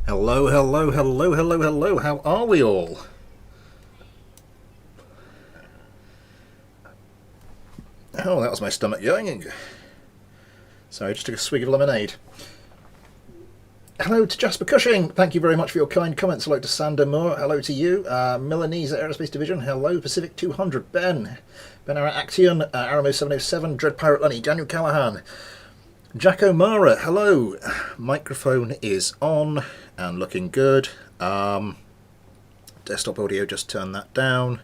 Hello, hello, hello, hello, hello. How are we all? Oh, that was my stomach going. Sorry, I just took a swig of lemonade. Hello to Jasper Cushing. Thank you very much for your kind comments. Hello to Sander Moore. Hello to you. Milanese Aerospace Division. Hello. Pacific 200. Ben. Ben Action. Aramo 707. Dread Pirate Lenny. Daniel Callahan. Jack O'Mara. Hello. Microphone is on and looking good. Desktop audio, just turn that down.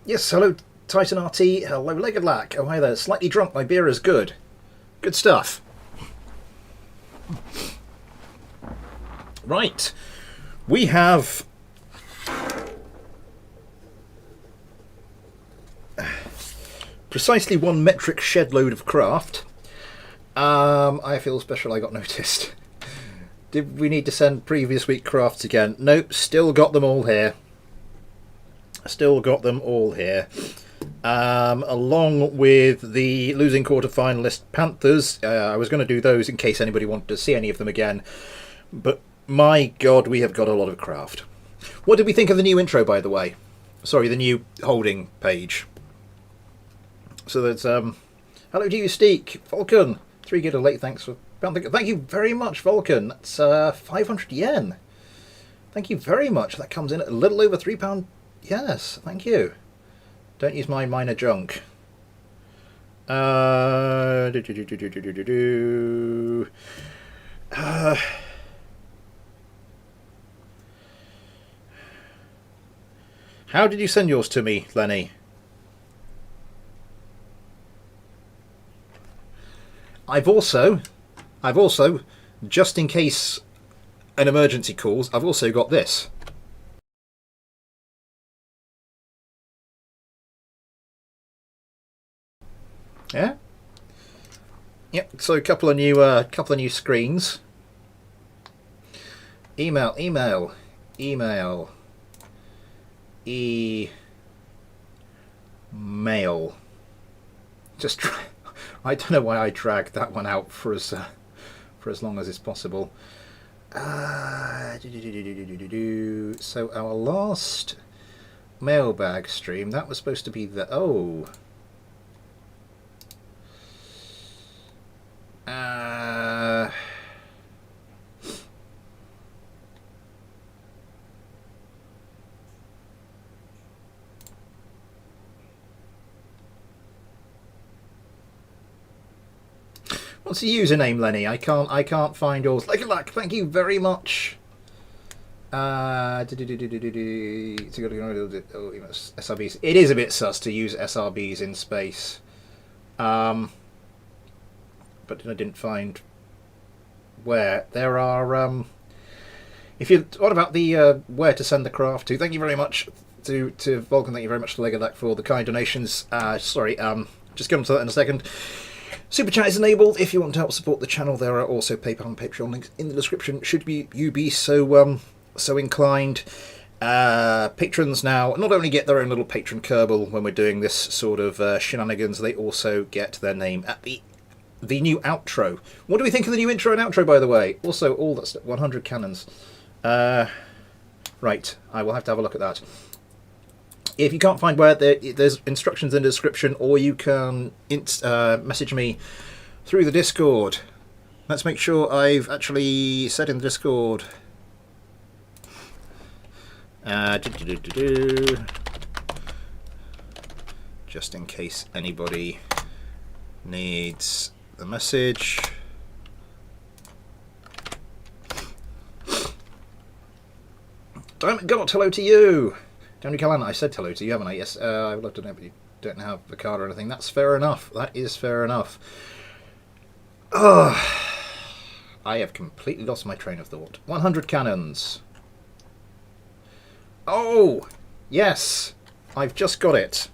Yes, hello Titan RT, hello Legged Lack. Oh hi there, slightly drunk, my beer is good. Good stuff. Right. We have precisely 1 metric shed load of craft. I feel special I got noticed. Did we need to send previous week crafts again? Nope, still got them all here. Still got them all here. Along with the losing quarter-finalist Panthers. I was going to do those in case anybody wanted to see any of them again. But my god, we have got a lot of craft. What did we think of the new intro, by the way? Sorry, the new holding page. So that's, hello to you, Steek. Vulcan. 3 good late, thanks for... Thank you very much, Vulcan. That's 500 yen. Thank you very much. That comes in at a little over £3. Yes, thank you. Don't use my minor junk. How did you send yours to me, Lenny? I've also, just in case an emergency calls, I've also got this. Yeah. Yep. So a couple of new screens. Email. Just try. I don't know why I dragged that one out for as long as is possible. So our last mailbag stream, that was supposed to be the what's the username, Lenny? I can't find yours. Like, thank you very much. SRBs. It is a bit sus to use SRBs in space. But I didn't find where. There are if you what about the where to send the craft to? Thank you very much to Vulcan, thank you very much to Legodak for the kind donations. Sorry, just get on to that in a second. Super chat is enabled. If you want to help support the channel, there are also PayPal and Patreon links in the description. Should you be so inclined. Patrons now not only get their own little patron Kerbal when we're doing this sort of shenanigans, they also get their name at the new outro. What do we think of the new intro and outro, by the way? Also, all that's 100 cannons. Right, I will have to have a look at that. If you can't find where, there's instructions in the description, or you can message me through the Discord. Let's make sure I've actually said in the Discord. Just in case anybody needs the message. Diamond God, hello to you. Daniel Callahan, I said hello to you, haven't I? Yes, I would love to know, but you don't have the card or anything. That's fair enough. That is fair enough. Oh, I have completely lost my train of thought. 100 cannons. Oh, yes. I've just got it.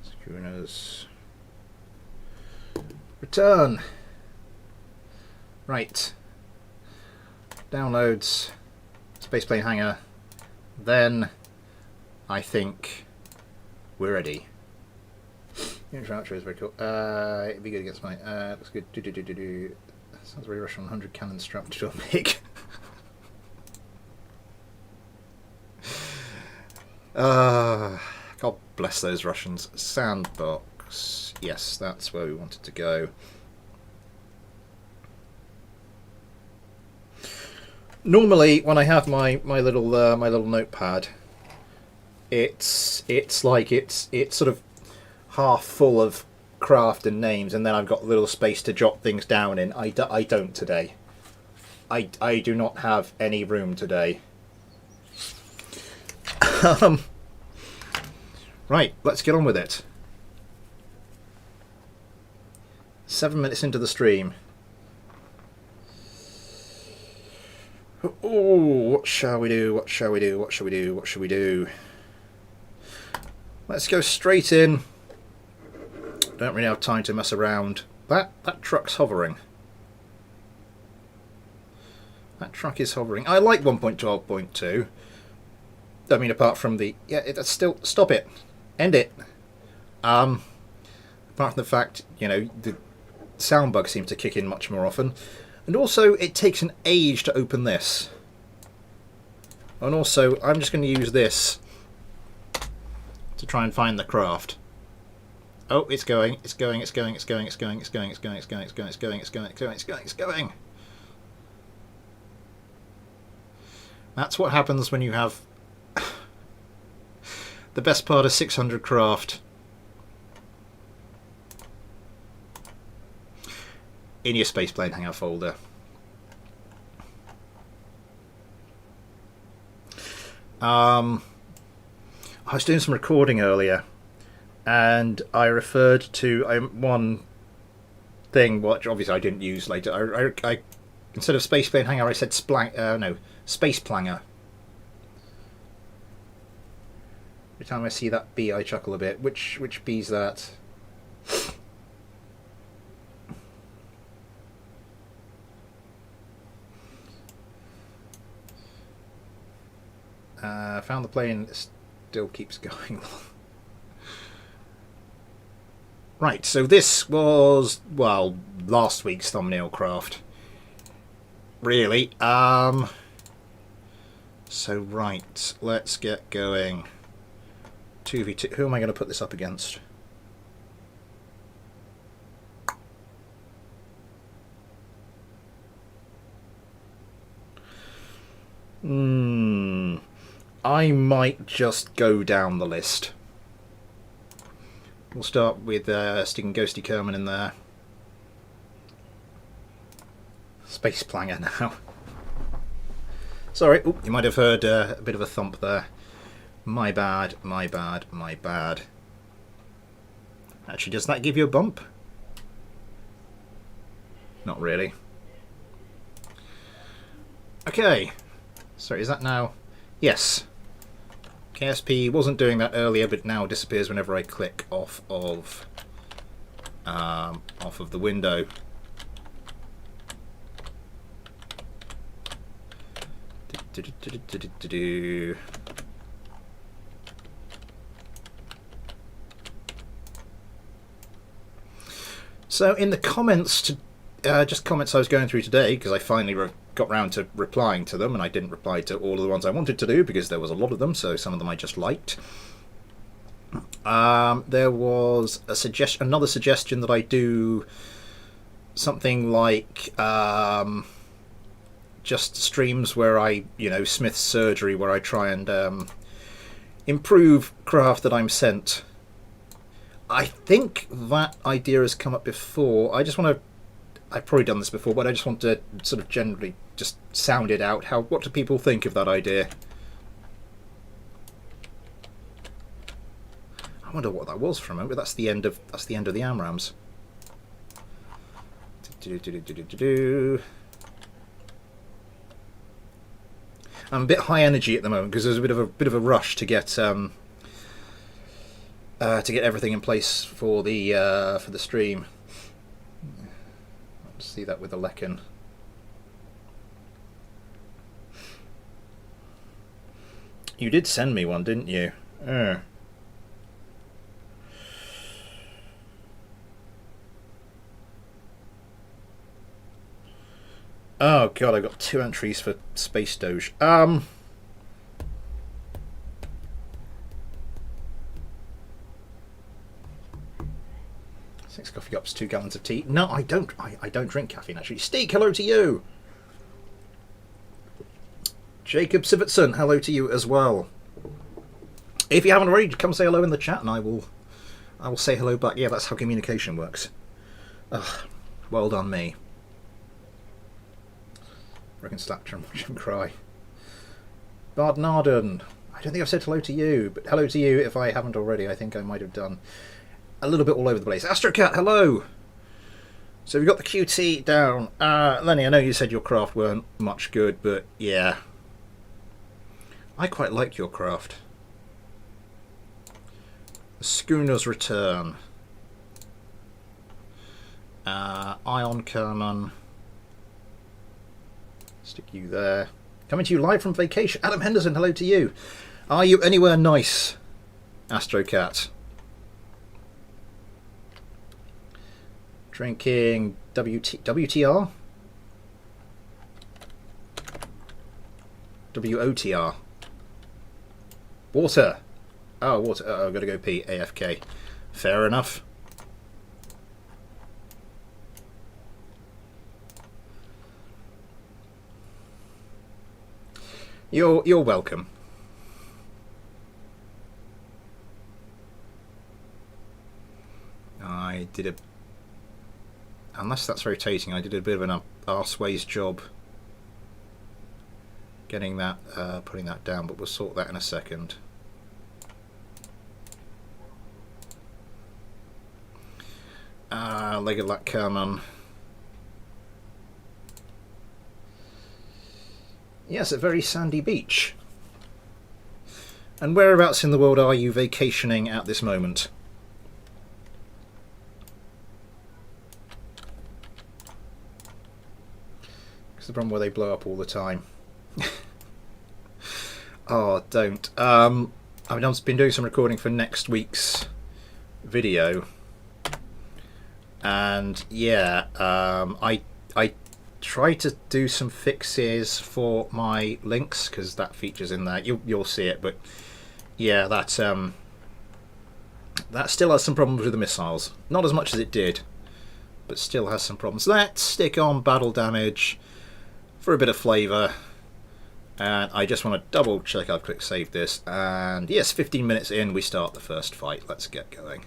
Schooners. Return. Right. Downloads. Spaceplane Hangar. Then I think we're ready. Intro outro is very cool. It'd be good against my. Looks good. Sounds very Russian. 100 cannons strapped to a MiG. God bless those Russians. Sandbox. Yes, that's where we wanted to go. Normally, when I have my little notepad, it's like it's sort of half full of craft and names, and then I've got a little space to jot things down in. I don't today. I do not have any room today. Right, let's get on with it. 7 minutes into the stream. Oh, what shall we do? What shall we do? What shall we do? What shall we do? Let's go straight in. Don't really have time to mess around. That truck's hovering. That truck is hovering. I like 1.12.2. I mean, apart from the... Yeah, that's still... Stop it. End it. Apart from the fact, you know, the sound bugs seem to kick in much more often. And also, it takes an age to open this. And also, I'm just going to use this to try and find the craft. Oh, it's going, it's going, it's going, it's going, it's going, it's going, it's going, it's going, it's going, it's going, it's going, it's going, it's going, it's going. That's what happens when you have the best part of 600 craft in your Spaceplane Hangar folder. I was doing some recording earlier, and I referred to one thing, which obviously I didn't use later. I instead of Spaceplane Hangar, I said Space Planger. Every time I see that bee, I chuckle a bit. Which bee's that? Found the plane. It still keeps going. Right, so this was, well, last week's thumbnail craft. Really. So right, let's get going. 2v2. Who am I going to put this up against? I might just go down the list. We'll start with sticking Ghosty Kerman in there. Space Planger now. Sorry, you might have heard a bit of a thump there. My bad, my bad, my bad. Actually, does that give you a bump? Not really. Okay. Sorry, is that now? Yes. KSP wasn't doing that earlier, but now disappears whenever I click off of the window. So in the comments to just comments I was going through today, because I finally got round to replying to them, and I didn't reply to all of the ones I wanted to do because there was a lot of them, so some of them I just liked. There was a another suggestion that I do something like just streams where I, Smith's Surgery, where I try and improve craft that I'm sent. I think that idea has come up before. I just want to... I've probably done this before, but I just want to sort of generally just sound it out. What do people think of that idea? I wonder what that was for a moment. But that's the end of the AMRAAMs. I'm a bit high energy at the moment because there's a bit of a rush to get everything in place for the stream. See that with the Lecken. You did send me one, didn't you? Oh god, I got 2 entries for Space Doge. 6 coffee cups, 2 gallons of tea. No, I don't. I don't drink caffeine actually. Steak, hello to you. Jacob Sivertson, hello to you as well. If you haven't already, come say hello in the chat, and I will say hello back. Yeah, that's how communication works. Ugh, well done me. Reckon Slapter and watch him cry. Bard Narden, I don't think I've said hello to you, but hello to you if I haven't already. I think I might have done. A little bit all over the place. Astrocat, hello! So we've got the QT down. Lenny, I know you said your craft weren't much good, but yeah. I quite like your craft. The Schooner's Return. Ion Kerman. Stick you there. Coming to you live from vacation. Adam Henderson, hello to you. Are you anywhere nice, Astrocat? Drinking WTR? WOTR. Water. Oh, water. I've got to go pee. AFK. Fair enough. You're welcome. I did a... Unless that's rotating, I did a bit of an arseways job getting that, putting that down, but we'll sort that in a second. Leg of that Kerman. Yes, a very sandy beach. And whereabouts in the world are you vacationing at this moment? It's the problem where they blow up all the time. Oh, don't. I've been doing some recording for next week's video, and yeah, I try to do some fixes for my links because that feature's in there. You'll see it, but yeah, that still has some problems with the missiles. Not as much as it did, but still has some problems. Let's stick on battle damage for a bit of flavour. And I just want to double check I've clicked save this. And yes, 15 minutes in, we start the first fight. Let's get going.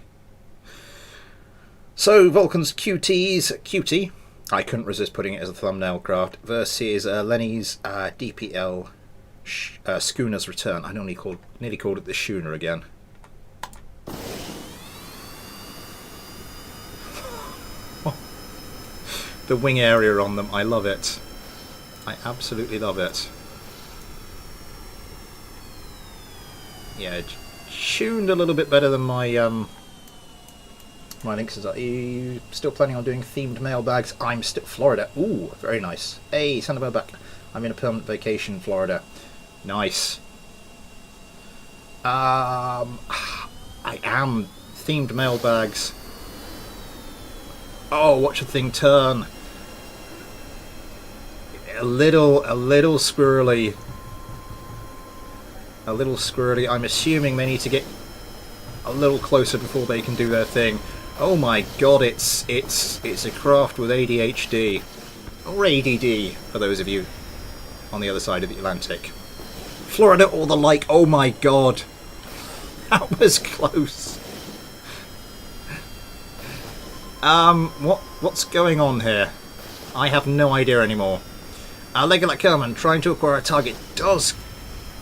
So, Vulcan's QT. I couldn't resist putting it as a thumbnail craft. Versus Lenny's DPL Schooner's Return. I nearly called it the Schooner again. The wing area on them, I love it. I absolutely love it. Yeah, tuned a little bit better than my my links. Are you still planning on doing themed mailbags? I'm still Florida. Ooh, very nice. Hey, send them back. I'm in a permanent vacation in Florida. Nice. I am themed mailbags. Oh, watch the thing turn. A little squirrely. A little squirrely. I'm assuming they need to get a little closer before they can do their thing. Oh my god, it's a craft with ADHD. Or ADD, for those of you on the other side of the Atlantic. Florida or the like, oh my god. That was close. What's going on here? I have no idea anymore. Legolat Kerman trying to acquire a target does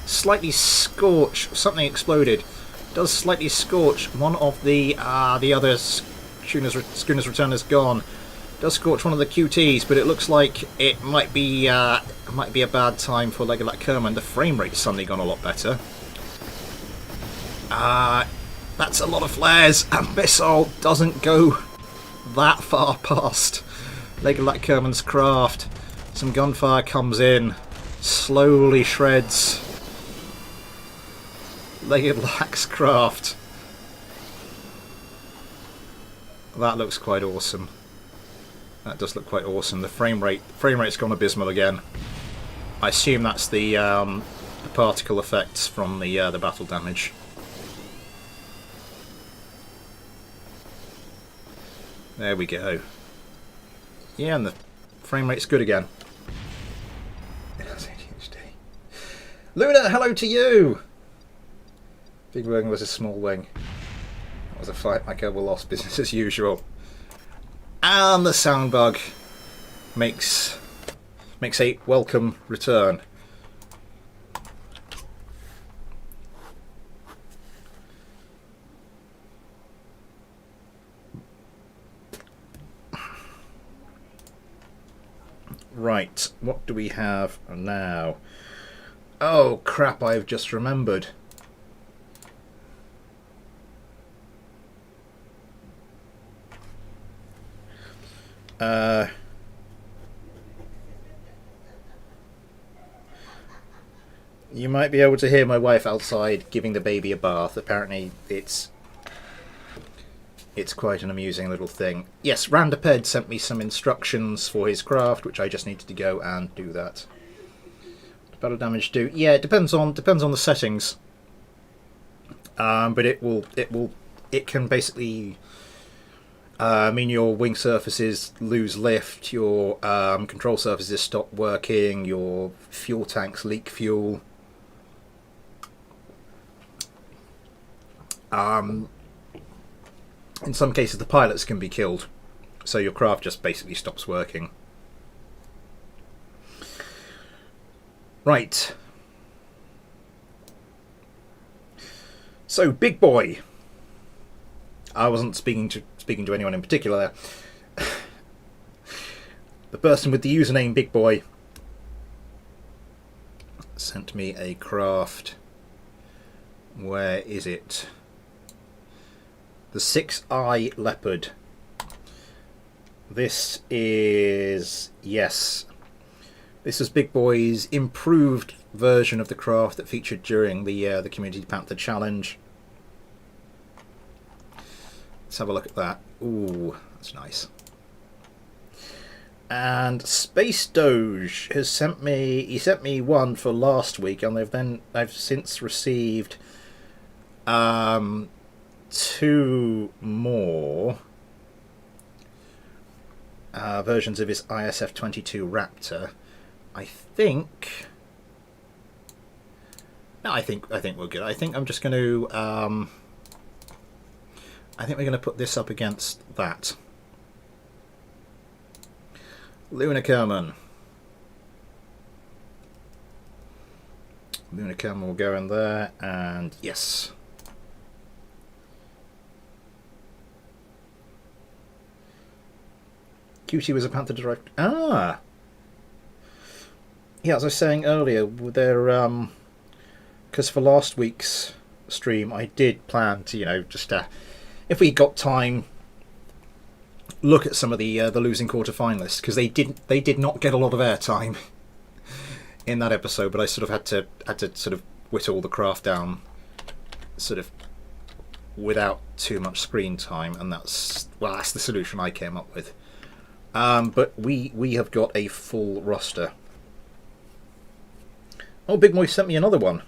slightly scorch. Something exploded. Does slightly scorch one of the other Schooner's Return is gone. Does scorch one of the QTs, but it looks like it might be a bad time for Legolat Kerman. The frame rate's suddenly gone a lot better. That's a lot of flares. A missile doesn't go that far past Lego like Kerman's craft. Some gunfire comes in, slowly shreds Lego Lack's craft. That looks quite awesome. That does look quite awesome. The frame rate's gone abysmal again. I assume that's the particle effects from the battle damage. There we go. Yeah, and the frame rate's good again. Luna, hello to you! Big wing was a small wing. That was a fight like Kerbal lost, business as usual. And the sound bug makes a welcome return. Right, what do we have now? Oh crap, I've just remembered. You might be able to hear my wife outside giving the baby a bath. Apparently it's quite an amusing little thing. Yes, Randaped sent me some instructions for his craft, which I just needed to go and do that. Battle damage do? Yeah, it depends on the settings. But it can basically mean your wing surfaces lose lift, your control surfaces stop working, your fuel tanks leak fuel. In some cases the pilots can be killed, so your craft just basically stops working. Right. So, Big Boy. I wasn't speaking to anyone in particular there. The person with the username Big Boy sent me a craft. Where is it? The 6-eye leopard. This is, yes, this is Big Boy's improved version of the craft that featured during the Community Panther Challenge. Let's have a look at that. Ooh, that's nice. And Space Doge has sent me. He sent me one for last week, and I've since received 2 more versions of his ISF-22 Raptor. I think we're good. I think I'm just going to I think we're going to put this up against that. Luna Kerman. Luna Kerman will go in there, and yes. QT was a Panther direct. Ah! Yeah, as I was saying earlier, there, because for last week's stream I did plan to, just if we got time, look at some of the losing quarter finalists, because they did not get a lot of airtime in that episode, but I sort of had to sort of whittle the craft down, sort of without too much screen time, and that's the solution I came up with. But we have got a full roster. Oh, Big Boy sent me another one.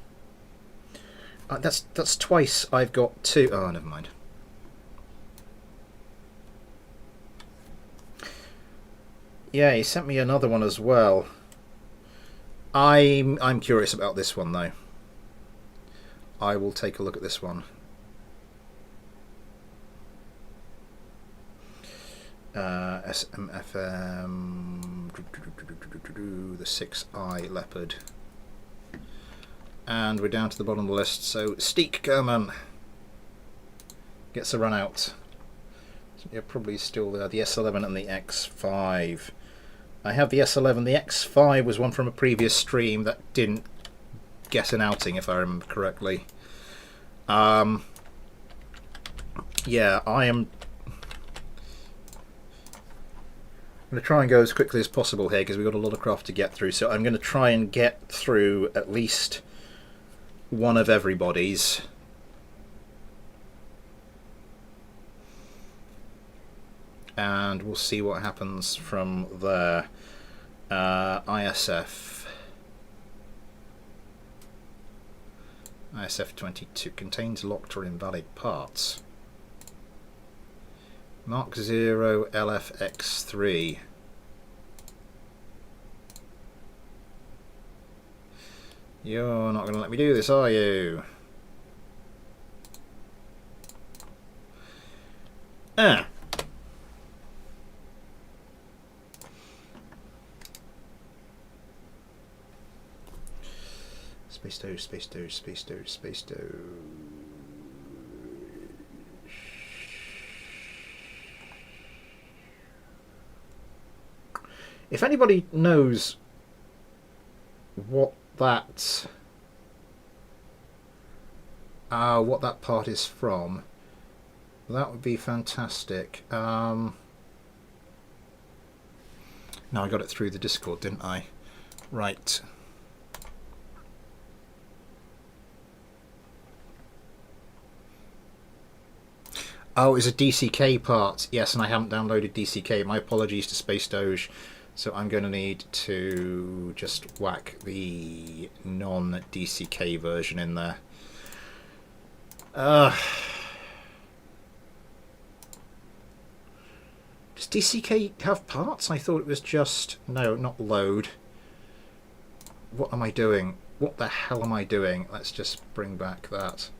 That's twice I've got 2. Oh, never mind. Yeah, he sent me another one as well. I'm curious about this one though. I will take a look at this one. SMFM, the 6-eye leopard, and we're down to the bottom of the list. So Steek Kerman gets a run out. So you're probably still there. The S11 and the X5. I have the S11. The X5 was one from a previous stream that didn't get an outing, if I remember correctly. Yeah, going to try and go as quickly as possible here because we've got a lot of craft to get through. So I'm going to try and get through at least one of everybody's. And we'll see what happens from there. ISF 22 contains locked or invalid parts. Mark 0 LFX3. You're not going to let me do this, are you? Ah. Space Doge, Space Doge, Space Doge, Space Doge. If anybody knows what that part is from, that would be fantastic. No, I got it through the Discord, didn't I? Right. Oh, it's a DCK part. Yes, and I haven't downloaded DCK. My apologies to Space Doge. So I'm going to need to just whack the non-DCK version in there. Does DCK have parts? I thought it was just... No, not load. What am I doing? What the hell am I doing? Let's just bring back that.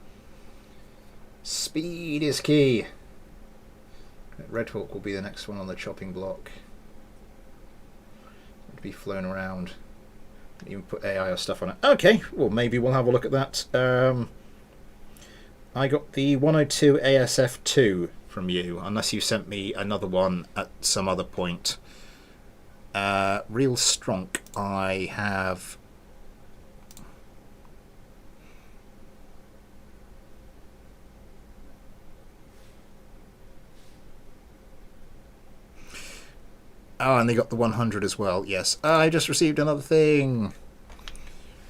Speed is key. Red Hawk will be the next one on the chopping block. To be flown around. Even put AI or stuff on it. Okay, well maybe we'll have a look at that. I got the 102 ASF2 from you, unless you sent me another one at some other point. Real Stronk, I have... Oh, and they got the 100 as well, yes. I just received another thing.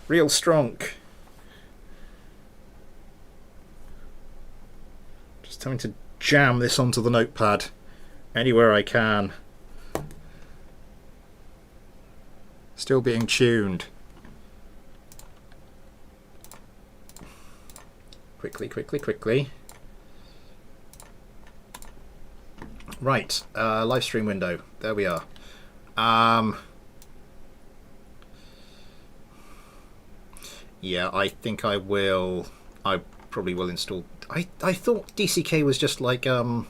Real Stronk. Just having to jam this onto the notepad anywhere I can. Still being tuned. Quickly, quickly, quickly. Right, Livestream window. There we are. Yeah, I think I will. I probably will install. I thought DCK was just like I'm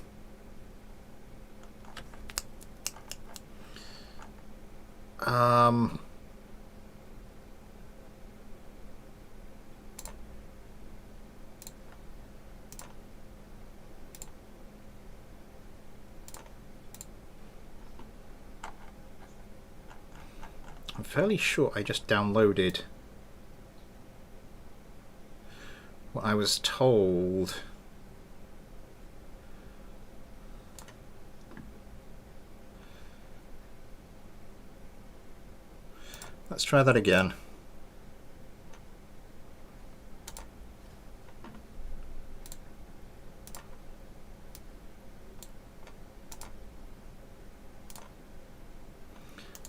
fairly sure I just downloaded what I was told. Let's try that again.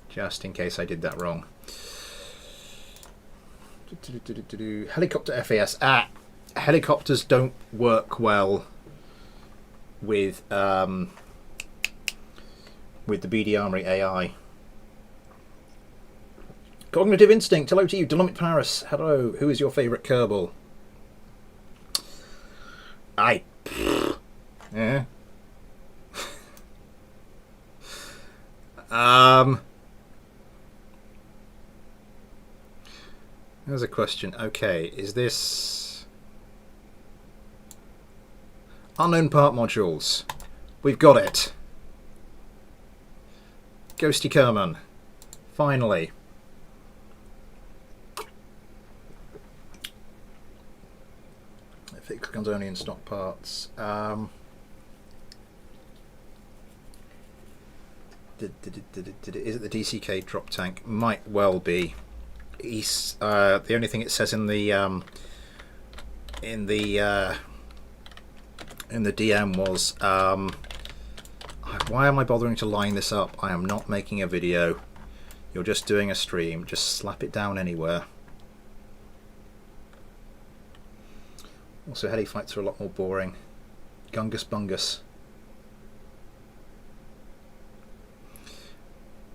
Just in case I did that wrong. Helicopter FAS. Helicopters don't work well with the BD Armory AI. Cognitive Instinct, hello to you. Dolomit Paris, hello. Who is your favourite Kerbal? Yeah. There's a question. Okay, is this unknown part modules? We've got it. Ghosty Kerman. Finally. Fix guns only in stock parts. Is it the DCK drop tank? Might well be. The only thing it says in the DM was, why am I bothering to line this up? I am not making a video. You're just doing a stream. Just slap it down anywhere. Also, heli fights are a lot more boring. Gungus Bungus.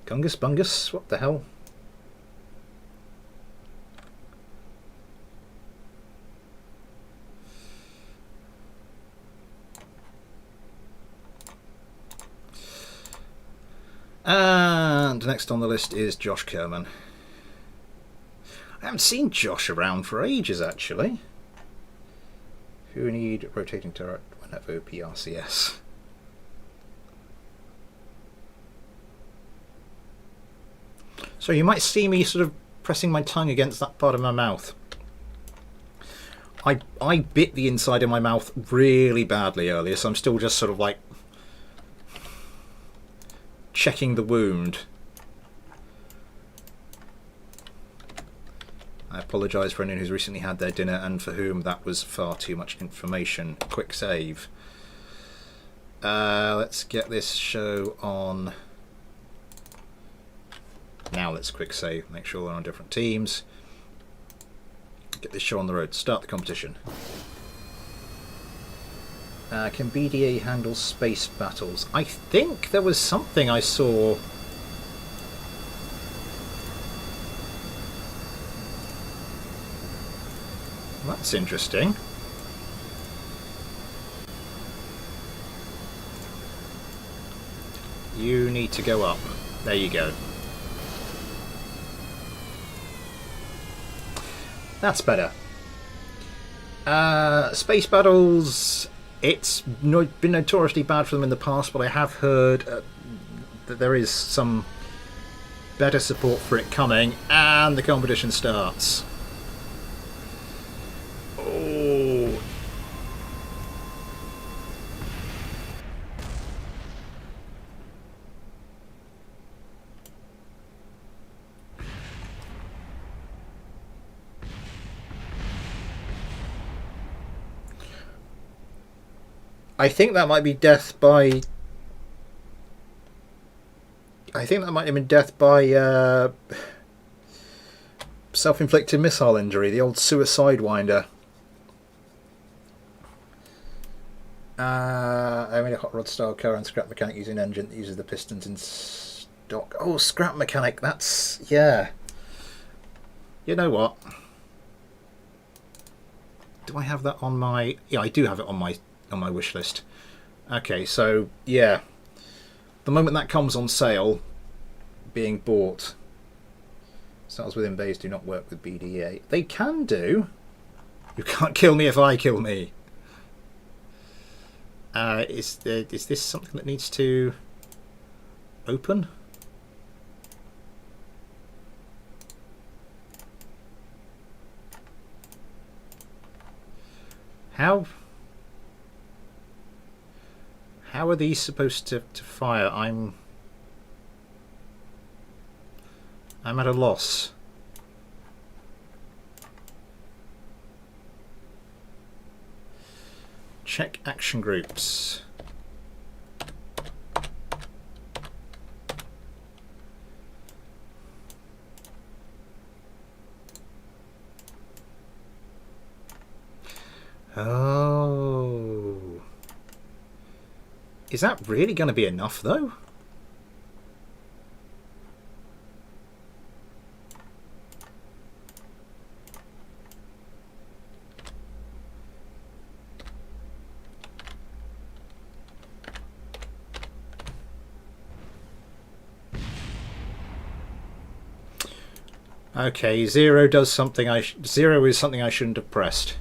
Gungus Bungus? What the hell? And next on the list is Josh Kerman. I haven't seen Josh around for ages, actually. Who need rotating turret whenever PRCS? So you might see me sort of pressing my tongue against that part of my mouth. I bit the inside of my mouth really badly earlier, so I'm still just sort of like checking the wound. I apologise for anyone who's recently had their dinner and for whom that was far too much information. Quick save. Let's get this show on. Now let's quick save, make sure they're on different teams. Get this show on the road, start the competition. Can BDA handle space battles? I think there was something I saw. That's interesting. You need to go up. There you go. That's better. Space battles, it's been notoriously bad for them in the past, but I have heard that there is some better support for it coming, and the competition starts. Oh. I think that might be death by... I think that might have been death by self-inflicted missile injury, the old suicide winder. I made a hot rod style car and scrap mechanic using an engine that uses the pistons in stock. Oh, scrap mechanic, that's... yeah. You know what? Do I have that on my... yeah, I do have it on my wish list. Okay, so yeah, the moment that comes on sale, being bought. Cells within bays do not work with BDA. They can do. You can't kill me if I kill me. Is this something that needs to open? How are these supposed to fire? I'm at a loss. Check action groups. Oh. Is that really going to be enough, though? Okay, zero does something zero is something I shouldn't have pressed.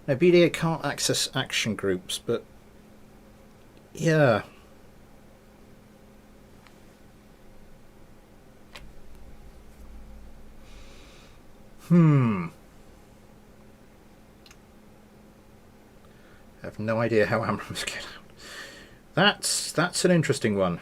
Now, BDA can't access action groups, but yeah. I have no idea how Armory was get out. That's an interesting one.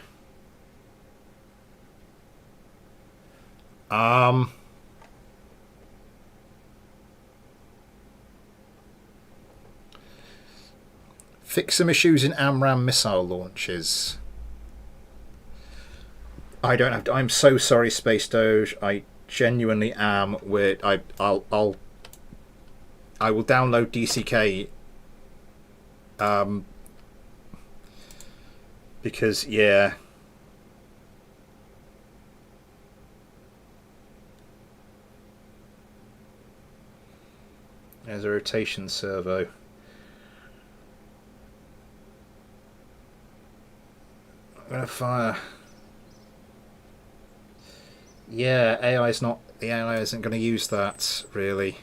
Fix some issues in AMRAAM missile launches. I don't have to, I'm so sorry, Space Doge. I genuinely am. I will download DCK. Because yeah. There's a rotation servo. I'm gonna fire. Yeah, the AI isn't going to use that really.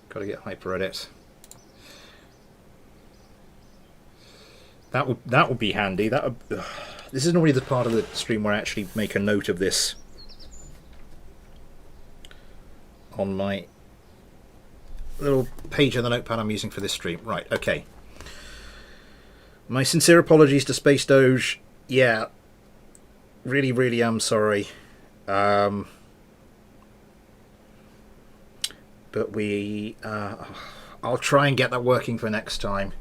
Got to get HyperEdit. That would be handy. This is normally the part of the stream where I actually make a note of this on my little page of the notepad I'm using for this stream. Right, okay. My sincere apologies to Space Doge. Yeah, really am sorry. But I'll try and get that working for next time.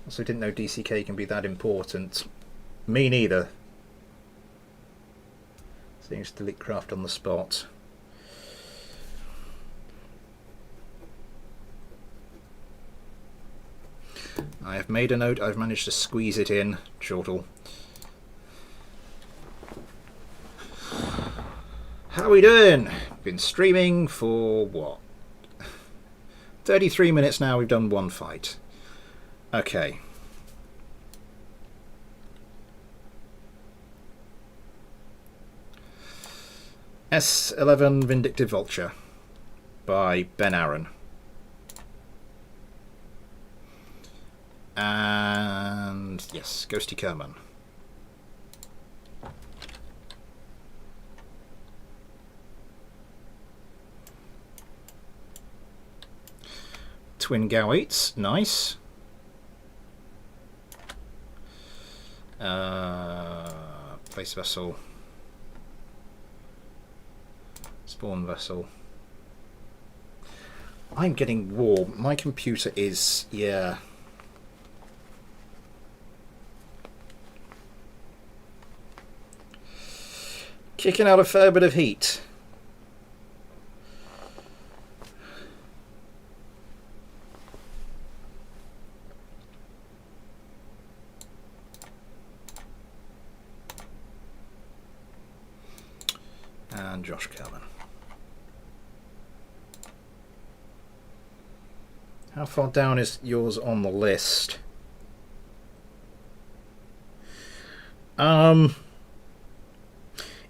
Also didn't know DCK can be that important. Me neither. Seems to delete craft on the spot. I have made a note. I've managed to squeeze it in. Chortle. How are we doing? Been streaming for what? 33 minutes now. We've done one fight. Okay. S11 Vindictive Vulture by Ben Aaron. And yes, Ghosty Kerman. Twin Gowates, nice. Place Vessel. Spawn Vessel. I'm getting warm. My computer is, yeah. Kicking out a fair bit of heat. And Josh Kerman. How far down is yours on the list?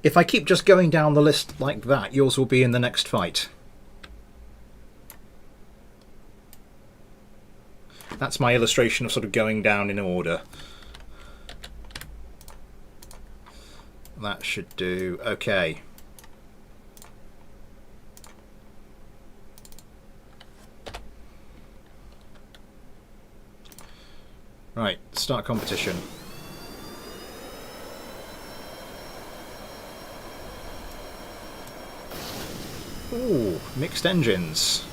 If I keep just going down the list like that, yours will be in the next fight. That's my illustration of sort of going down in order. That should do. Okay. Right, start competition. Ooh, mixed engines.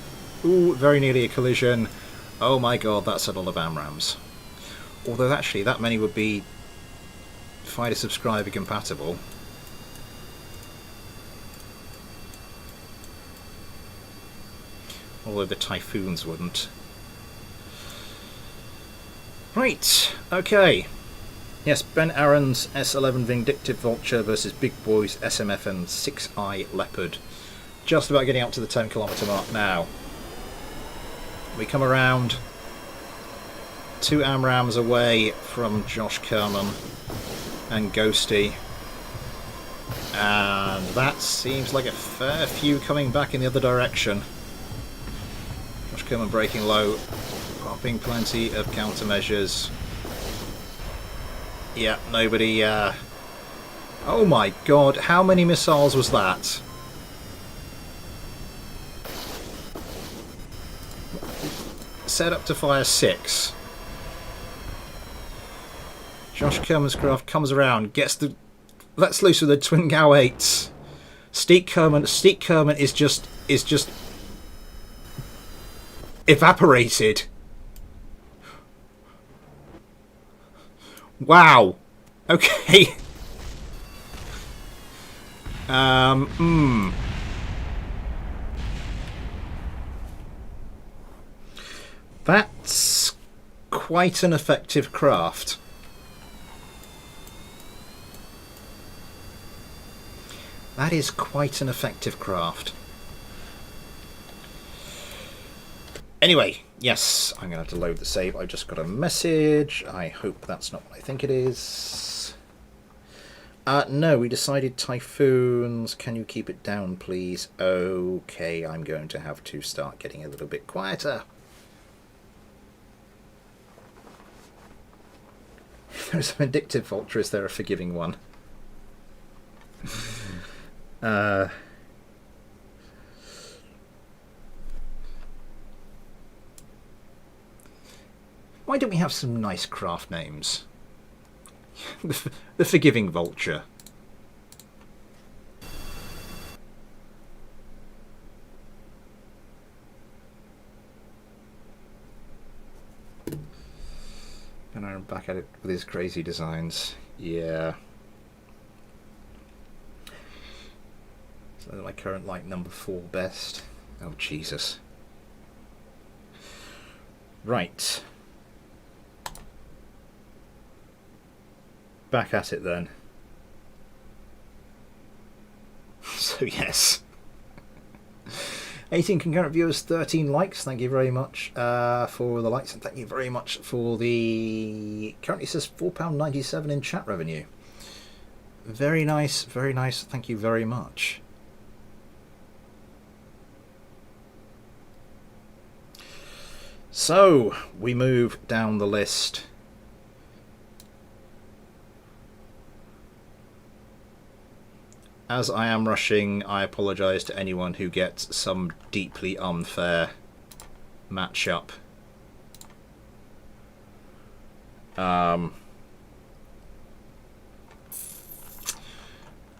Ooh, very nearly a collision. Oh my god, that's a lot of AMRAAMs. Although actually that many would be fighter subscriber compatible. Although the Typhoons wouldn't. Right, okay. Yes, Ben Aaron's S11 Vindictive Vulture versus Big Boy's SMF and 6i Leopard. Just about getting up to the 10-kilometre mark now. We come around 2 AMRAAMs away from Josh Kerman and Ghosty. And that seems like a fair few coming back in the other direction. Josh Kerman breaking low, popping plenty of countermeasures. Yeah, nobody... Oh my god, how many missiles was that? Set up to fire 6. Josh Kerman's craft comes around, lets loose with the twin Gao 8s. Steak Kerman is just evaporated. Wow. Okay. That's quite an effective craft. That is quite an effective craft. Anyway, yes, I'm going to have to load the save. I just got a message. I hope that's not what I think it is. No, we decided typhoons. Can you keep it down, please? Okay, I'm going to have to start getting a little bit quieter. There's a vindictive vulture. Is there a forgiving one? Why don't we have some nice craft names? The forgiving vulture. And I'm back at it with his crazy designs. Yeah. So my current like number 4 best. Oh Jesus. Right. Back at it then. So yes. 18 concurrent viewers, 13 likes. Thank you very much for the likes, and thank you very much for the... Currently says £4.97 in chat revenue. Very nice, very nice. Thank you very much. So we move down the list. As I am rushing, I apologise to anyone who gets some deeply unfair matchup. But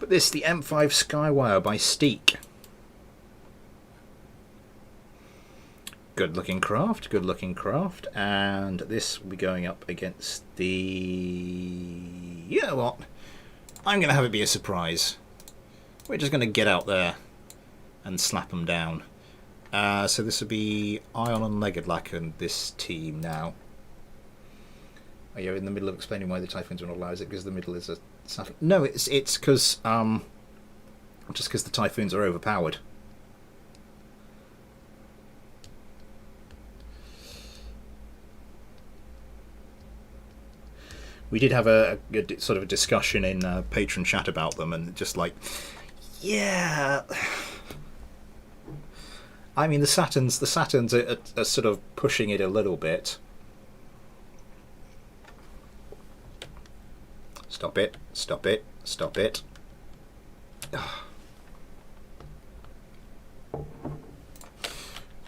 this, the M5 Skywire by Steak. Good looking craft, good looking craft. And this will be going up against the... You know what? I'm going to have it be a surprise. We're just going to get out there and slap them down. So this will be Ion and Leggedlack and this team now. Are you in the middle of explaining why the Typhoons are not allowed? Is it because the middle is a... No, it's because... just because the Typhoons are overpowered. We did have a sort of a discussion in patron chat about them, and just like... Yeah, I mean the Saturns are sort of pushing it a little bit. Stop it! Stop it! Stop it!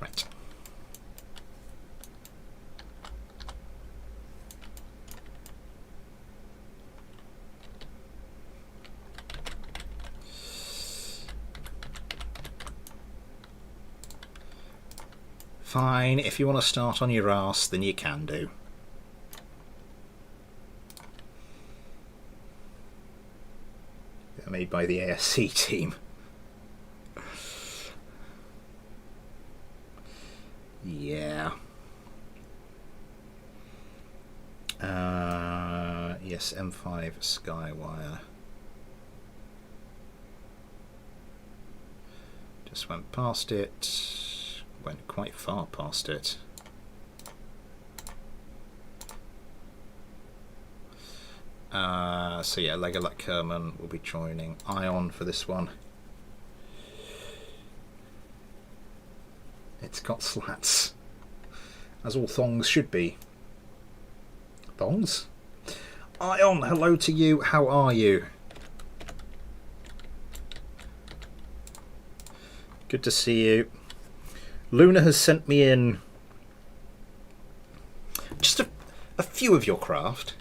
Right. Fine, if you want to start on your arse, then you can do. They're made by the ASC team. Yeah. Yes, M5 Skywire. Just went past it. Went quite far past it. So yeah, Leggedlack Kerman will be joining Ion for this one. It's got slats, as all thongs should be. Thongs? Ion, hello to you. How are you? Good to see you. Luna has sent me in just a few of your craft.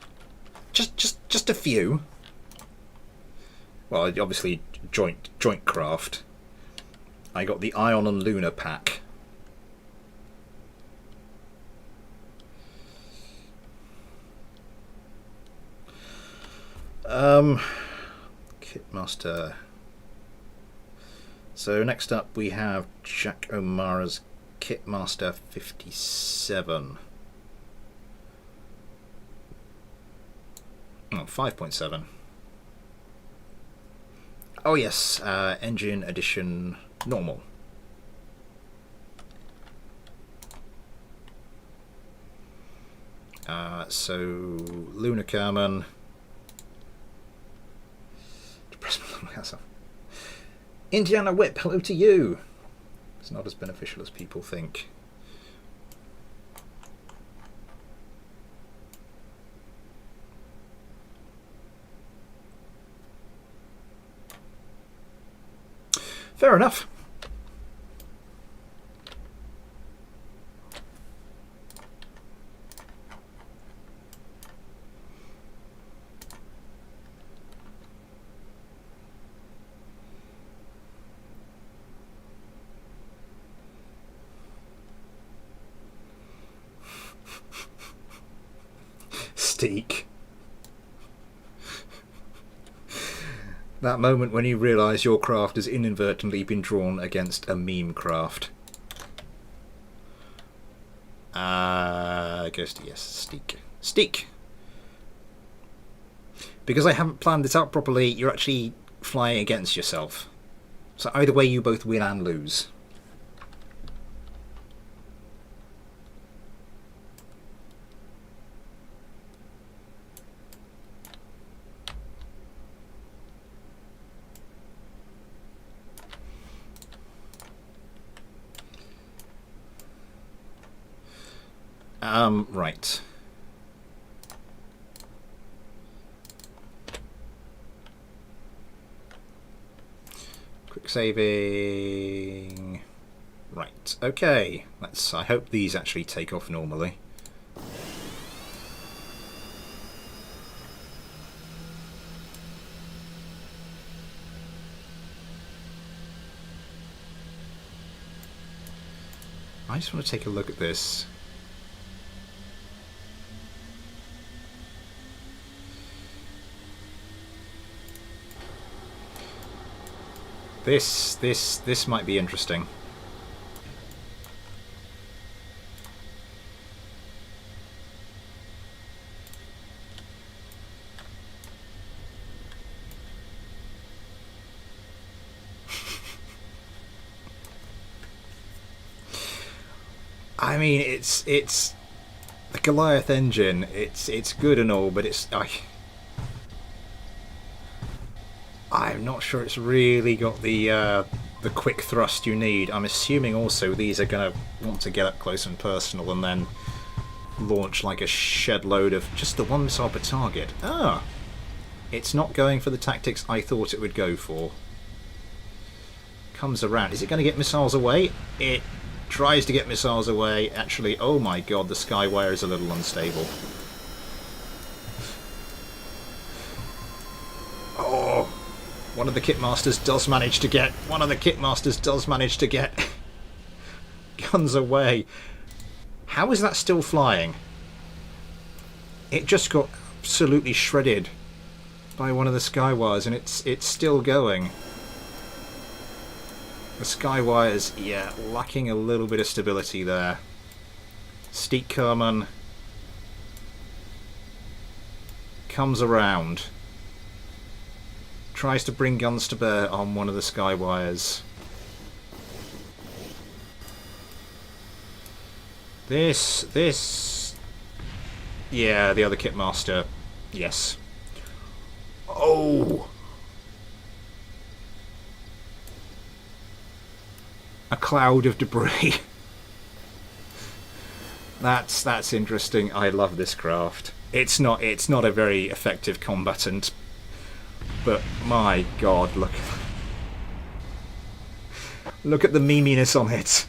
just a few. Well, obviously joint craft. I got the Ion and Lunar pack. Kitmaster. So next up we have Jack O'Mara's Kitmaster 57. Oh, 5.7. Oh yes, Engine Edition Normal. So Lunar Kerman. Indiana Whip, hello to you. It's not as beneficial as people think. Fair enough. Steak. That moment when you realise your craft has inadvertently been drawn against a meme craft. Goes to yes, Steak. Steak! Because I haven't planned this out properly, you're actually flying against yourself. So either way you both win and lose. Right. Quick saving. Right, okay. I hope these actually take off normally. I just want to take a look at this. This might be interesting. I mean, it's the Goliath engine. It's good and all, but I'm not sure it's really got the quick thrust you need. I'm assuming also these are going to want to get up close and personal and then launch like a shed load of just the one missile per target. Ah, it's not going for the tactics I thought it would go for. Comes around. Is it going to get missiles away? It tries to get missiles away. Actually, oh my god, the Skywire is a little unstable. Oh, one of the Kitmasters does manage to get. One of the Kitmasters does manage to get guns away. How is that still flying? It just got absolutely shredded by one of the Skywires, and it's still going. The Skywire's, yeah, lacking a little bit of stability there. Steak Kerman comes around. Tries to bring guns to bear on one of the Skywires. This... Yeah, the other Kitmaster. Yes. Oh! A cloud of debris. That's interesting. I love this craft. It's not a very effective combatant, but my god, look at the meminess on it.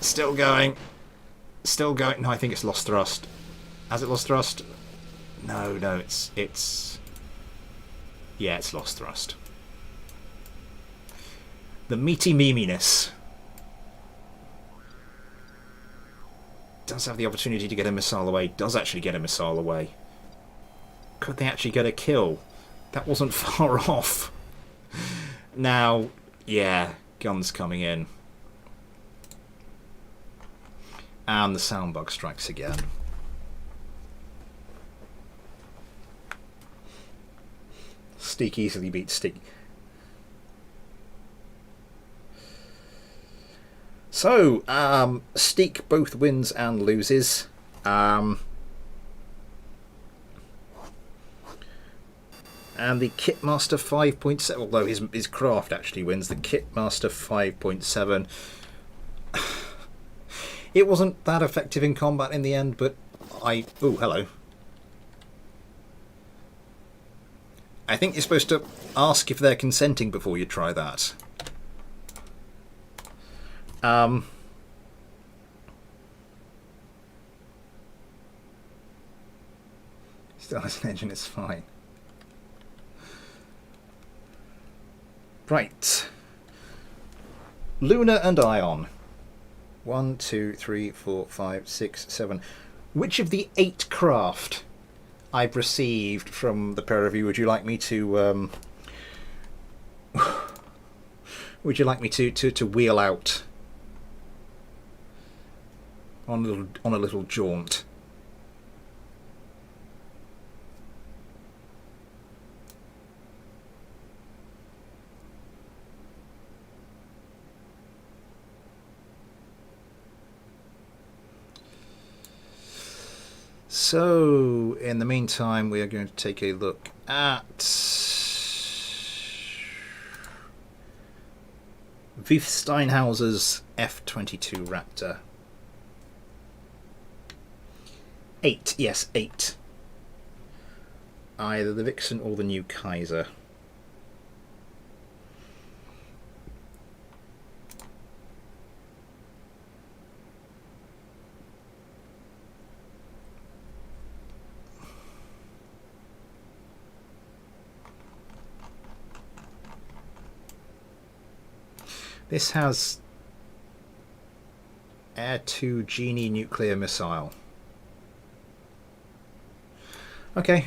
Still going. Still going. No, I think it's lost thrust. Has it lost thrust? No, it's... Yeah, it's lost thrust. The meaty meaminess does have the opportunity to get a missile away. Does actually get a missile away. Could they actually get a kill? That wasn't far off. Now, yeah, guns coming in. And the sound bug strikes again. Steak easily beats Steak. So, Steak both wins and loses. And the Kitmaster 5.7, although his craft actually wins, the Kitmaster 5.7. It wasn't that effective in combat in the end, but oh, hello. I think you're supposed to ask if they're consenting before you try that. Still has an engine, it's fine. Right. Luna and Ion. 1, 2, 3, 4, 5, 6, 7. Which of the 8 craft I've received from the peer review would you like me to to wheel out on a little jaunt? So, in the meantime, we are going to take a look at Vief Steinhauser's F-22 Raptor. 8, yes, 8. Either the Vixen or the new Kaiser. This has Air 2 Genie nuclear missile. Okay.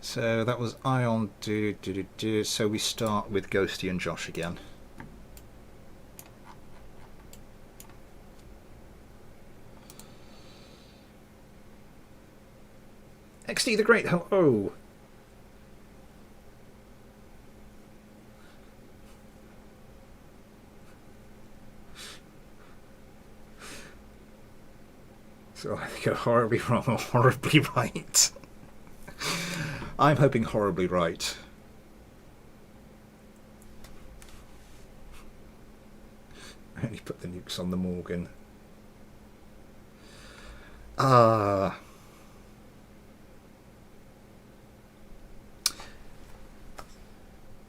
So that was Ion. So we start with Ghosty and Josh again. XD the Great, hello! So I think I'm horribly wrong or horribly right. I'm hoping horribly right. I only put the nukes on the Morgan.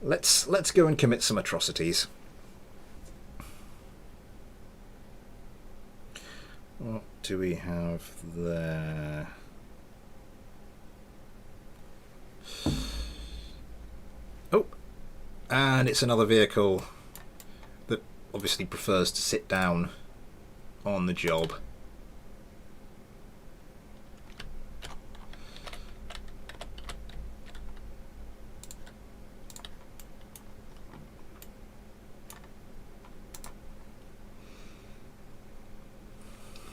Let's go and commit some atrocities. What do we have there? Oh, and it's another vehicle that obviously prefers to sit down on the job.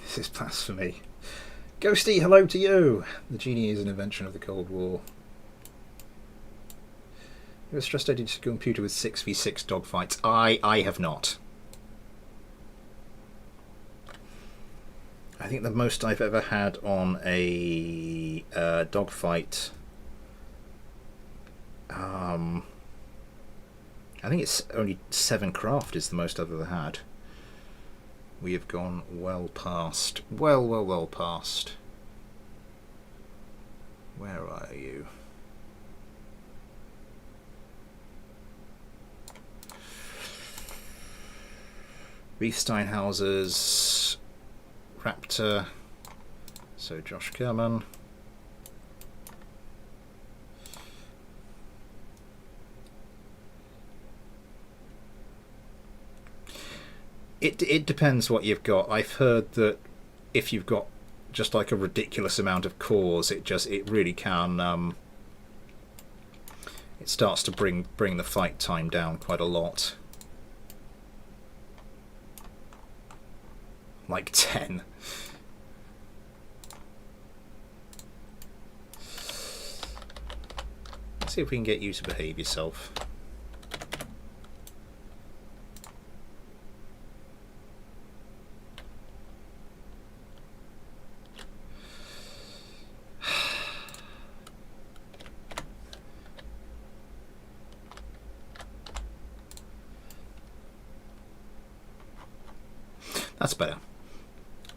This is blasphemy. Ghosty, hello to you! The Genie is an invention of the Cold War. You ever stress-tested a computer with 6v6 dogfights? I have not. I think the most I've ever had on a dogfight... I think it's only 7 craft is the most I've ever had. We have gone well past. Well past. Where are you? Beef Steinhauser's Raptor. So Josh Kerman. It depends what you've got. I've heard that if you've got just like a ridiculous amount of cores, it really can it starts to bring the fight time down quite a lot. Like 10. Let's see if we can get you to behave yourself. That's better.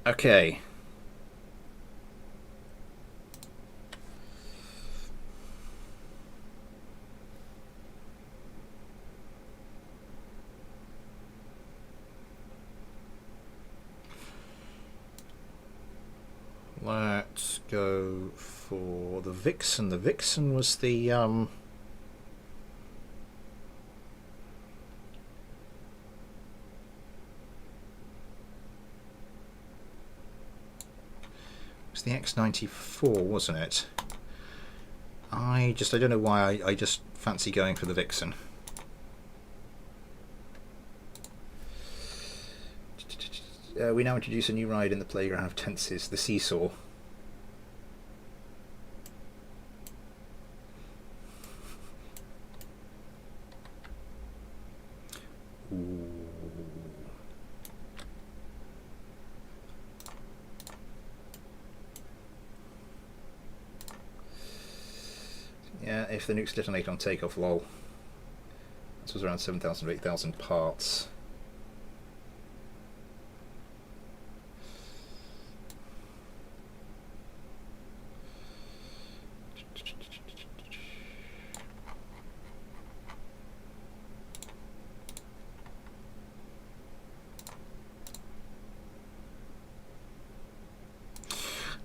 Okay. Let's go for the Vixen. The Vixen was the the X94, wasn't it? I don't know why I just fancy going for the Vixen. We now introduce a new ride in the playground of tenses, the seesaw. Ooh. Yeah, if the nukes detonate on takeoff, lol. This was around 7,000 or 8,000 parts.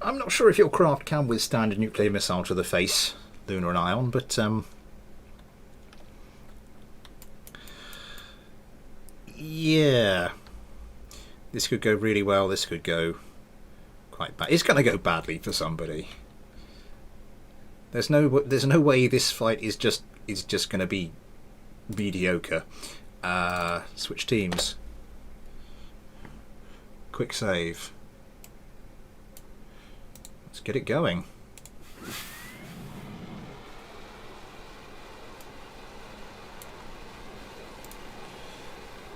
I'm not sure if your craft can withstand a nuclear missile to the face, Lunar and Ion, but yeah, this could go really well. This could go quite bad. It's going to go badly for somebody. There's no way this fight is just going to be mediocre. Switch teams. Quick save. Let's get it going.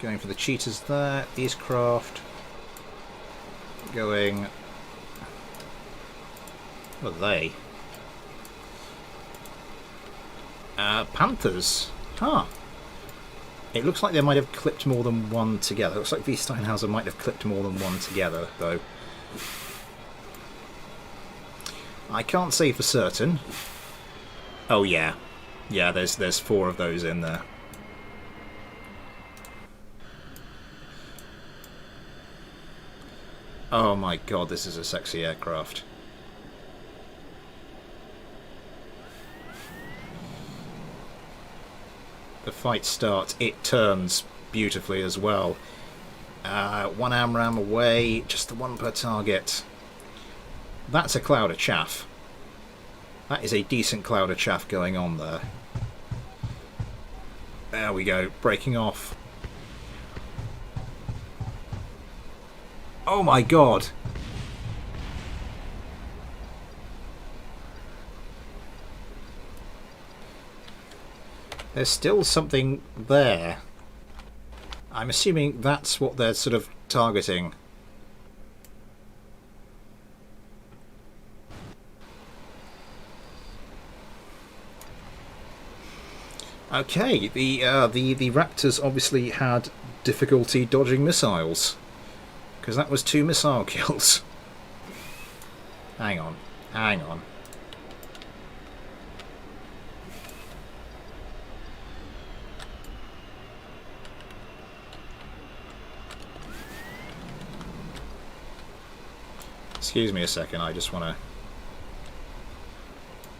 Going for the cheaters there. These craft going. What are they? Panthers. Huh. It looks like they might have clipped more than one together. It looks like V. Steinhauser might have clipped more than one together, though. I can't say for certain. Oh yeah. Yeah, there's 4 of those in there. Oh my god, this is a sexy aircraft. The fight starts, it turns beautifully as well. 1 AMRAAM away, just the 1 per target. That's a cloud of chaff. That is a decent cloud of chaff going on there. There we go, breaking off. Oh my god! There's still something there. I'm assuming that's what they're sort of targeting. Okay, the Raptors obviously had difficulty dodging missiles, because that was 2 missile kills. Hang on, hang on. Excuse me a second, I just want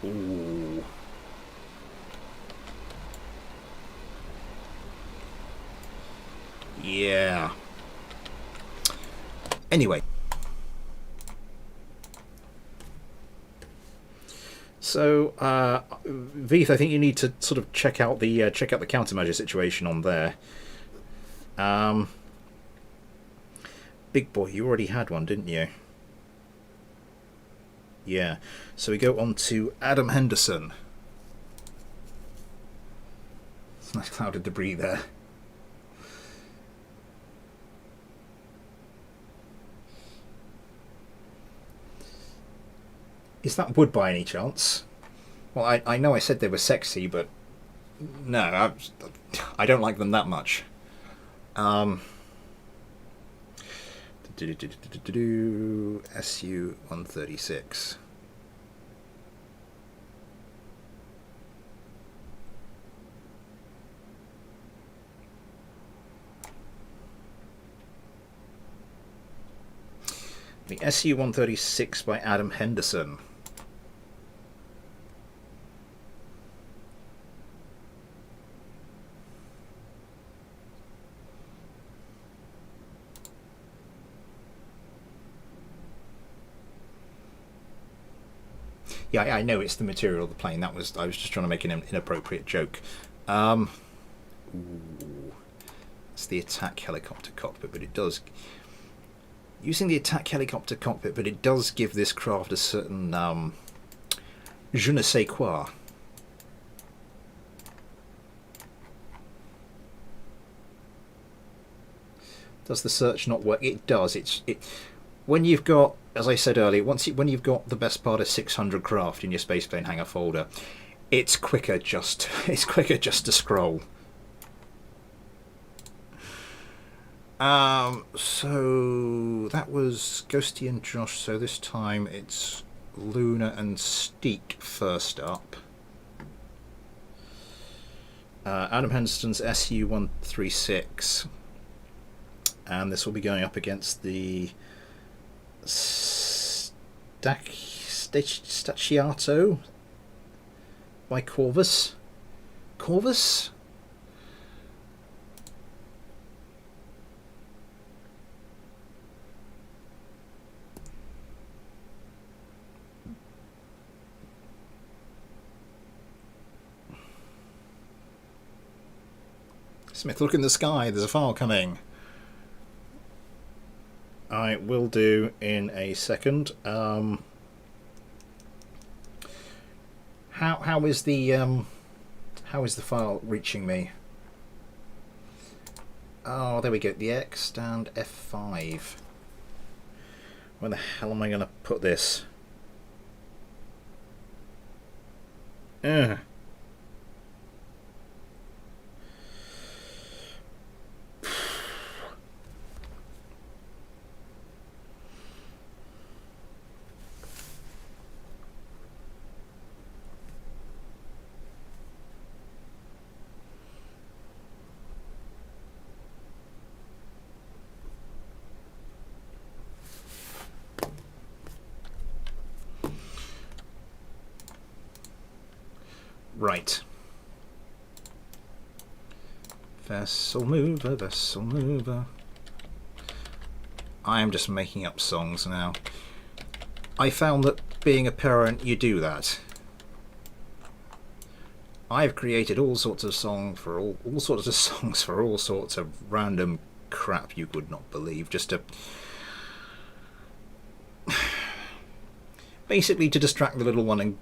to... Ooh. Yeah. Anyway. So, Veeth, I think you need to sort of check out the countermeasure situation on there. Big boy, you already had one, didn't you? Yeah. So we go on to Adam Henderson. It's a nice cloud of debris there. Is that wood by any chance? Well, I know I said they were sexy, but no, I don't like them that much. SU-136. The SU-136 by Adam Henderson. Yeah, I know it's the material of the plane. I was just trying to make an inappropriate joke. Ooh, it's the attack helicopter cockpit, but it does... Using the attack helicopter cockpit, but it does give this craft a certain je ne sais quoi. Does the search not work? It does. When you've got, as I said earlier, when you've got the best part of 600 craft in your spaceplane hangar folder, it's quicker just to scroll. So that was Ghosty and Josh. So this time it's Luna and Steek first up. Adam Henderson's SU-136, and this will be going up against the Stacciato by Corvus. Corvus? Smith, look in the sky, there's a file coming. I will do in a second. How is the file reaching me? Oh, there we go. The X and F5. Where the hell am I going to put this? Ugh. Right. Vessel mover, vessel mover. I am just making up songs now. I found that being a parent, you do that. I've created all sorts of songs for all sorts of songs for all sorts of random crap you would not believe, just to basically to distract the little one and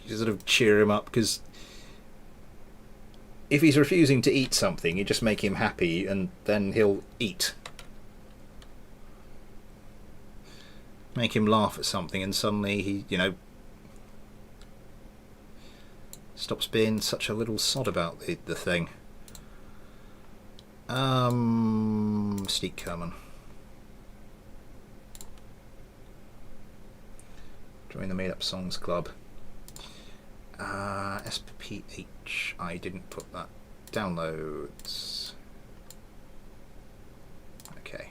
sort of cheer him up, because if he's refusing to eat something, you just make him happy and then he'll eat. Make him laugh at something and suddenly he, stops being such a little sod about the thing. Steek Kerman. Join the Made Up Songs Club. SPH, I didn't put that. Downloads. Okay.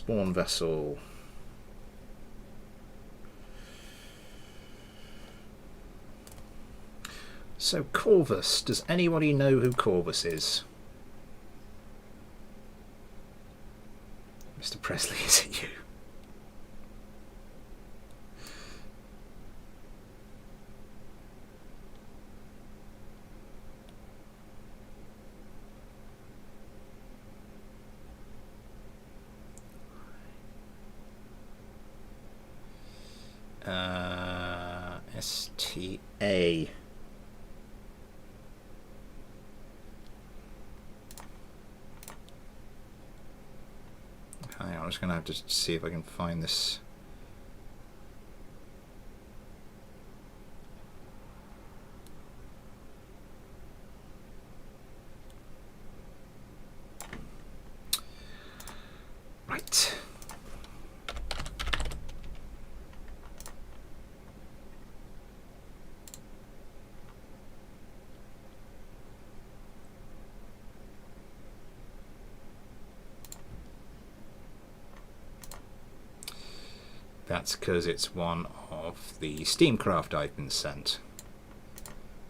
Spawn vessel. So Corvus, does anybody know who Corvus is? Mr. Presley, is it you? STA. I'm just going to have to see if I can find this. Right. That's because it's one of the Steamcraft I've been sent.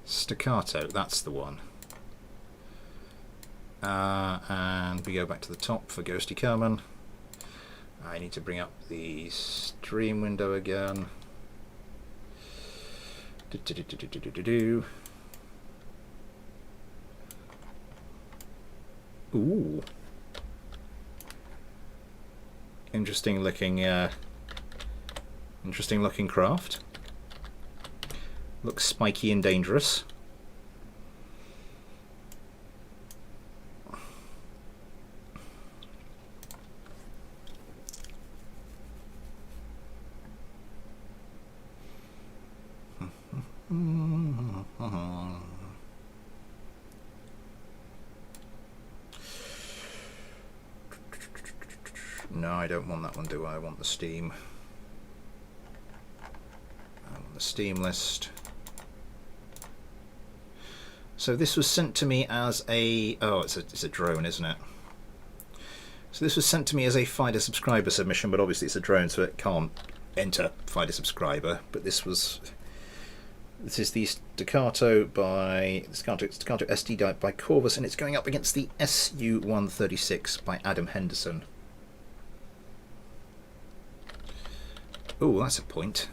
Staccato, that's the one. And we go back to the top for Ghosty Kerman. I need to bring up the stream window again. Ooh. Interesting looking craft. Looks spiky and dangerous. No, I don't want that one, do I? I want the Steam. The Steam list. So this was sent to me as a it's a drone, isn't it? So this was sent to me as a Finder subscriber submission, but obviously it's a drone, so it can't enter Finder subscriber. But this is the Staccato SD by Corvus, and it's going up against the SU-136 by Adam Henderson. Oh, that's a point.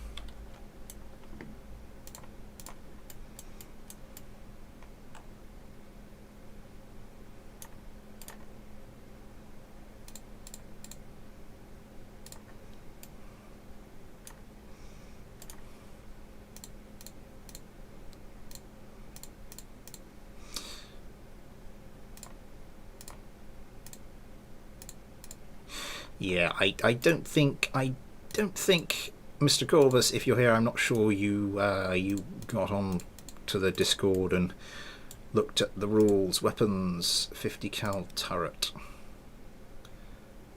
Yeah, I don't think Mr. Corvus, if you're here, I'm not sure you got on to the Discord and looked at the rules. Weapons, 50 cal turret.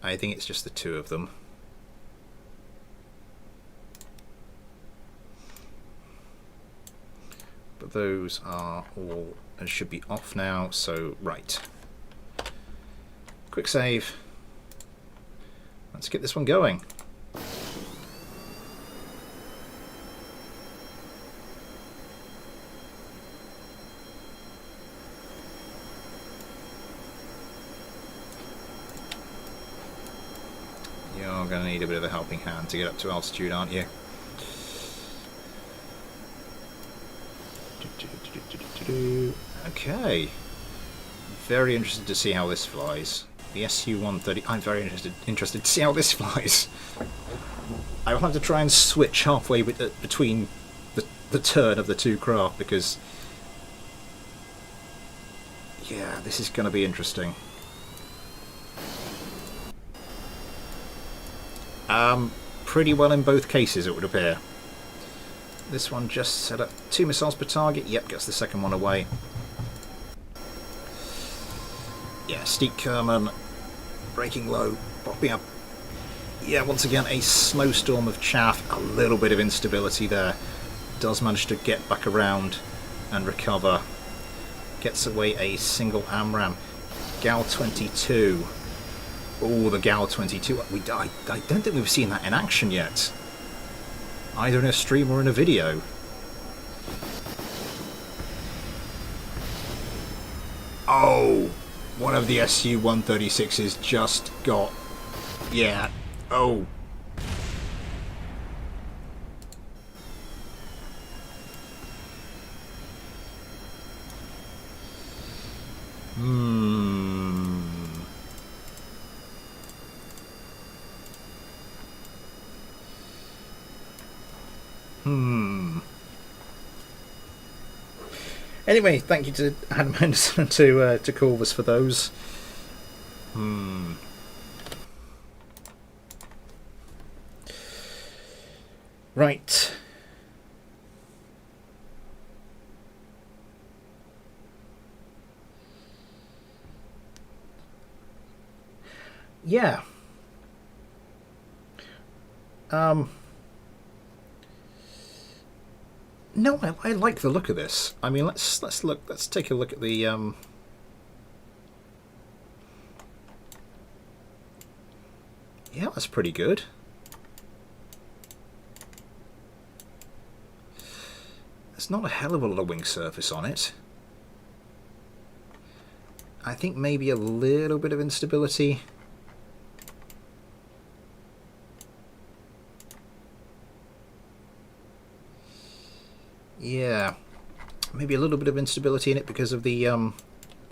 I think it's just the two of them. But those are all and should be off now, so right. Quick save. Let's get this one going. You're going to need a bit of a helping hand to get up to altitude, aren't you? Okay. Very interested to see how this flies. The SU-130. I'm very interested to see how this flies. I will have to try and switch halfway between the turn of the two craft, because yeah, this is going to be interesting. Pretty well in both cases, it would appear. This one just set up 2 missiles per target. Yep, gets the second one away. Yeah, Steep Kerman, breaking low, popping up. Yeah, once again, a snowstorm of chaff, a little bit of instability there. Does manage to get back around and recover. Gets away a single AMRAAM. Gal 22. Oh, the Gal 22. I don't think we've seen that in action yet. Either in a stream or in a video. Oh, one of the Su-136s just got... Yeah. Oh. Anyway, thank you to Adam Henderson and to Corvus for those. Right. Yeah. No, I like the look of this. I mean, let's take a look at the yeah, that's pretty good. There's not a hell of a lot of wing surface on it. I think maybe a little bit of instability. Yeah, maybe a little bit of instability in it because of the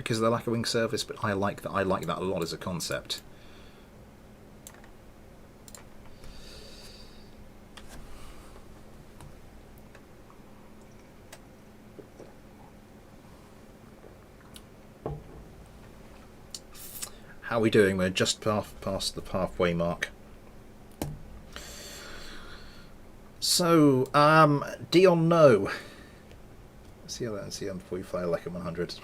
lack of wing surface, but I like that. I like that a lot as a concept. How are we doing? We're just past the halfway mark. So, Dion No. Let's see how that see before we fly like a 100.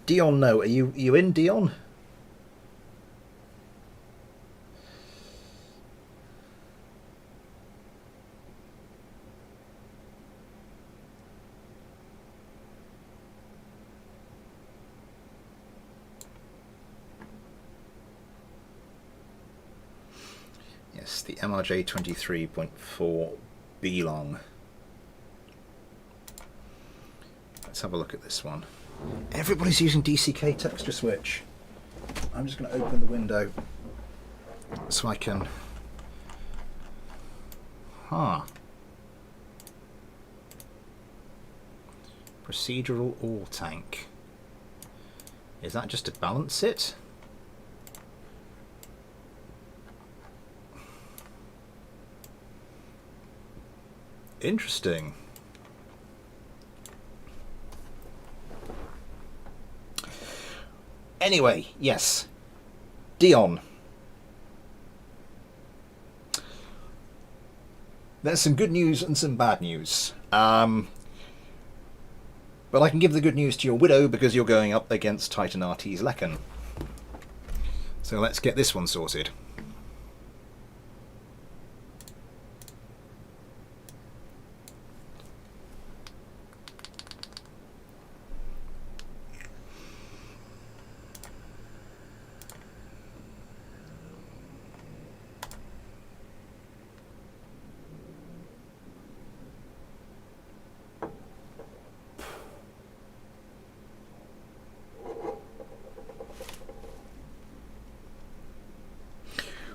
Dion No, are you in, Dion? Yes, the MRJ 23.4 B long. Let's have a look at this one. Everybody's using DCK texture switch. I'm just going to open the window so I can... Procedural ore tank. Is that just to balance it? Interesting. Anyway, yes. Dion. There's some good news and some bad news. But I can give the good news to your widow because you're going up against Titan RT's Lecken. So let's get this one sorted.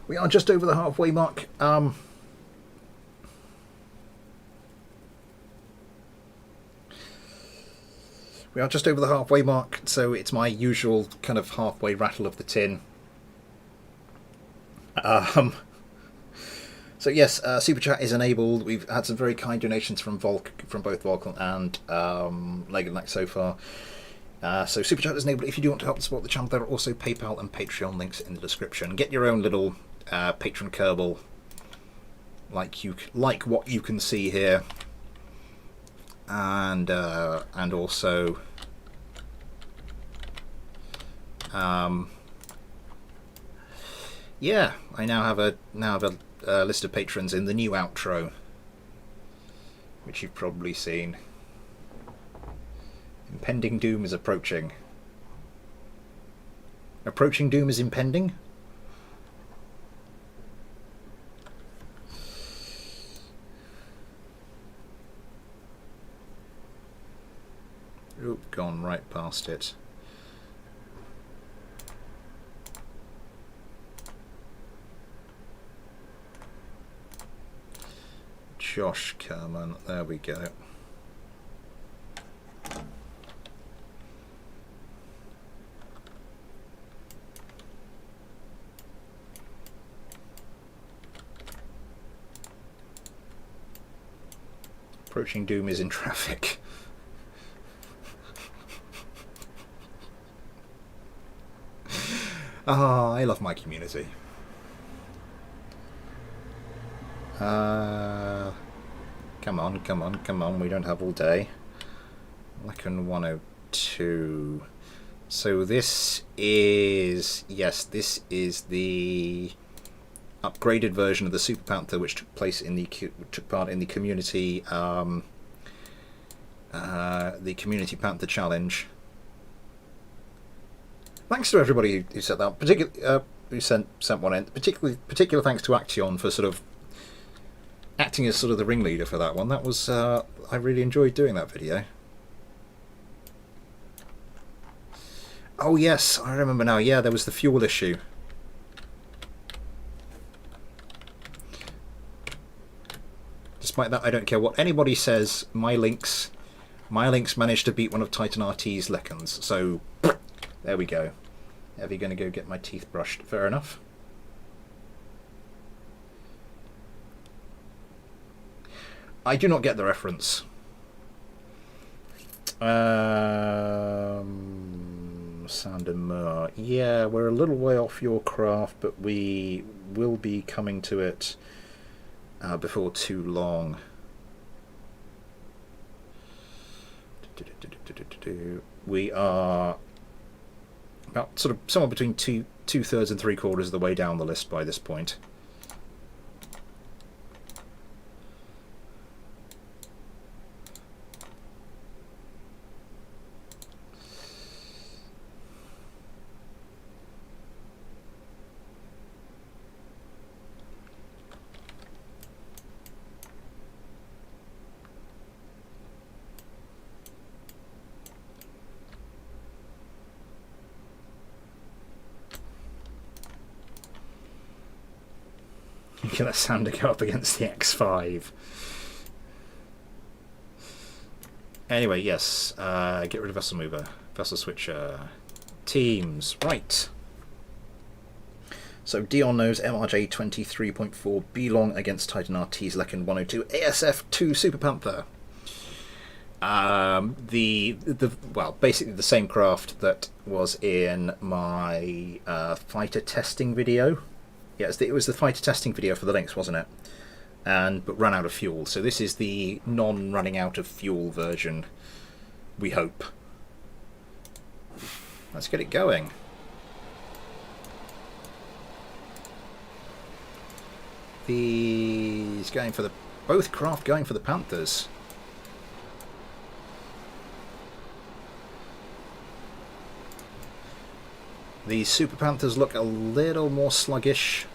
We are just over the halfway mark. We are just over the halfway mark, so it's my usual kind of halfway rattle of the tin. So yes, Super Chat is enabled. We've had some very kind donations from both Vulcan and Legonac so far. So Super Chat is enabled. If you do want to help support the channel, there are also PayPal and Patreon links in the description. Get your own little patron Kerbal, like what you can see here, and also yeah, I now have a list of patrons in the new outro, which you've probably seen. Impending doom is approaching. Approaching doom is impending. Oop, gone right past it. Josh Kerman, there we go. Approaching doom is in traffic. Ah, I love my community. Come on, come on, come on, we don't have all day. Lecken 102. So this is, yes, this is the upgraded version of the Super Panther, which took part in the community, the Community Panther Challenge. Thanks to everybody who said that, particularly who sent one in. Particular thanks to Action for sort of acting as sort of the ringleader for that one. That was I really enjoyed doing that video. Oh yes, I remember now. Yeah, there was the fuel issue. Despite that, I don't care what anybody says. My links managed to beat one of Titan RT's Leckens. So there we go. Ever going to go get my teeth brushed? Fair enough. I do not get the reference. Sound and Moor. Yeah, we're a little way off your craft, but we will be coming to it before too long. We are about sort of somewhere between two-thirds and three-quarters of the way down the list by this point. Get that sounder go up against the X5. Anyway, yes. Get rid of vessel mover, vessel switcher, teams. Right. So Dion knows MRJ 23.4 B-long against Titan RT's Lecken 102 ASF 2 Super Panther. Well, basically the same craft that was in my fighter testing video. Yes, it was the fighter testing video for the Lynx, wasn't it? But ran out of fuel. So this is the non-running out of fuel version, we hope. Let's get it going. He's going for both craft going for the Panthers. The Super Panthers look a little more sluggish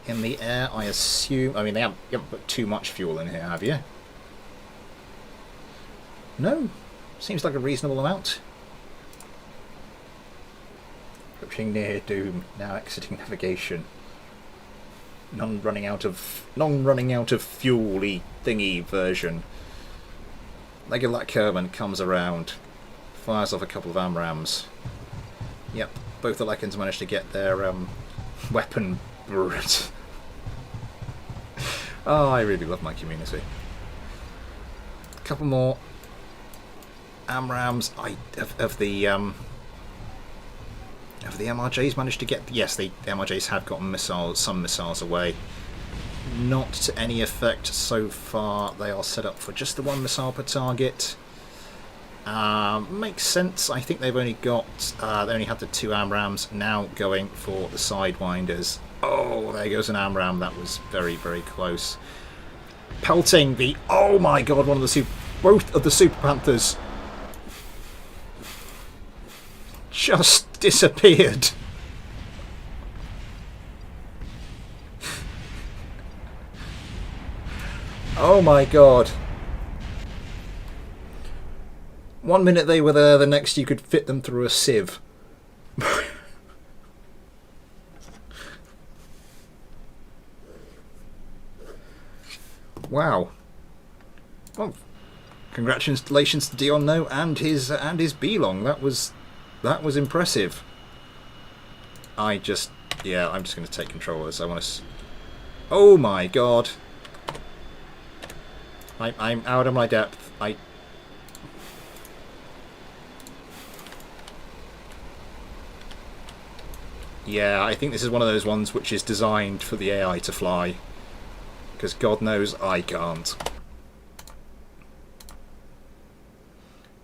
in the air, I assume. I mean, you haven't put too much fuel in here, have you? No, seems like a reasonable amount. Approaching near doom, now exiting navigation. Non-running out of fuel-y thingy version. Legolat Kerman comes around, fires off a couple of AMRAAMs. Yep, both the Leckens managed to get their weapon. Oh, I really love my community. A couple more AMRAAMs. Have the MRJs managed to get? Yes, the MRJs have gotten some missiles away. Not to any effect so far. They are set up for just the one missile per target. Makes sense. I think they've only got they only had the two AMRAAMs, now going for the Sidewinders. Oh, there goes an AMRAAM. That was very, very close. Pelting the, oh my god, both of the Super Panthers just disappeared. Oh my god. 1 minute they were there, the next you could fit them through a sieve. Wow. Well, congratulations to Dion No and his B-Long. That was impressive. I'm just going to take control of this. I want to. Oh my god. I'm out of my depth. Yeah, I think this is one of those ones which is designed for the AI to fly. Because God knows I can't.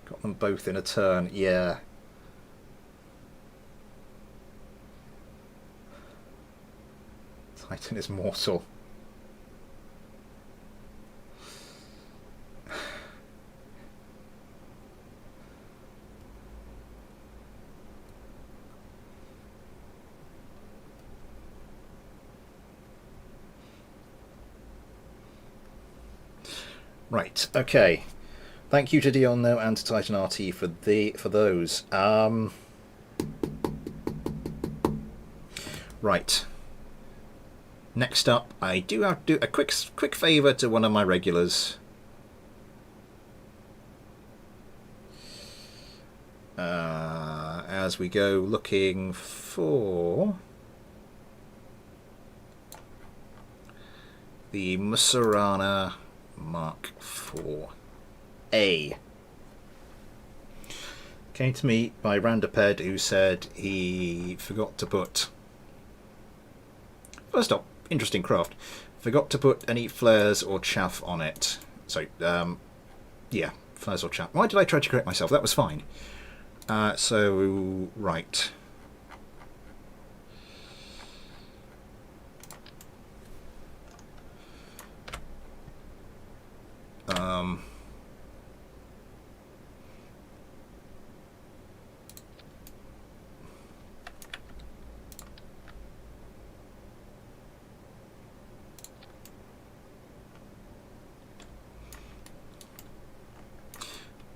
Got them both in a turn, yeah. Titan is mortal. Right, okay. Thank you to Dion No and to Titan RT for those. Right. Next up, I do have to do a quick favour to one of my regulars. As we go looking for the Musarana Mark IV-A. Came to me by Randaped, who said he forgot to put... First up, interesting craft. Forgot to put any flares or chaff on it. So, yeah, flares or chaff. Why did I try to correct myself? That was fine. So, right.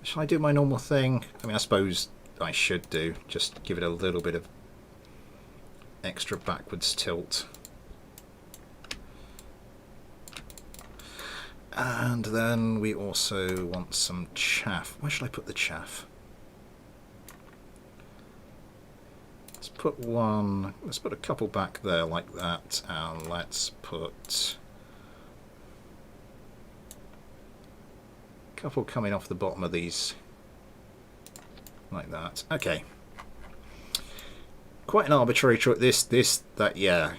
Shall I do my normal thing? I mean, I suppose I should do. Just give it a little bit of extra backwards tilt. And then we also want some chaff. Where should I put the chaff? Let's put one, let's put a couple back there like that, and let's put a couple coming off the bottom of these like that. Okay. Quite an arbitrary choice. This, that, yeah.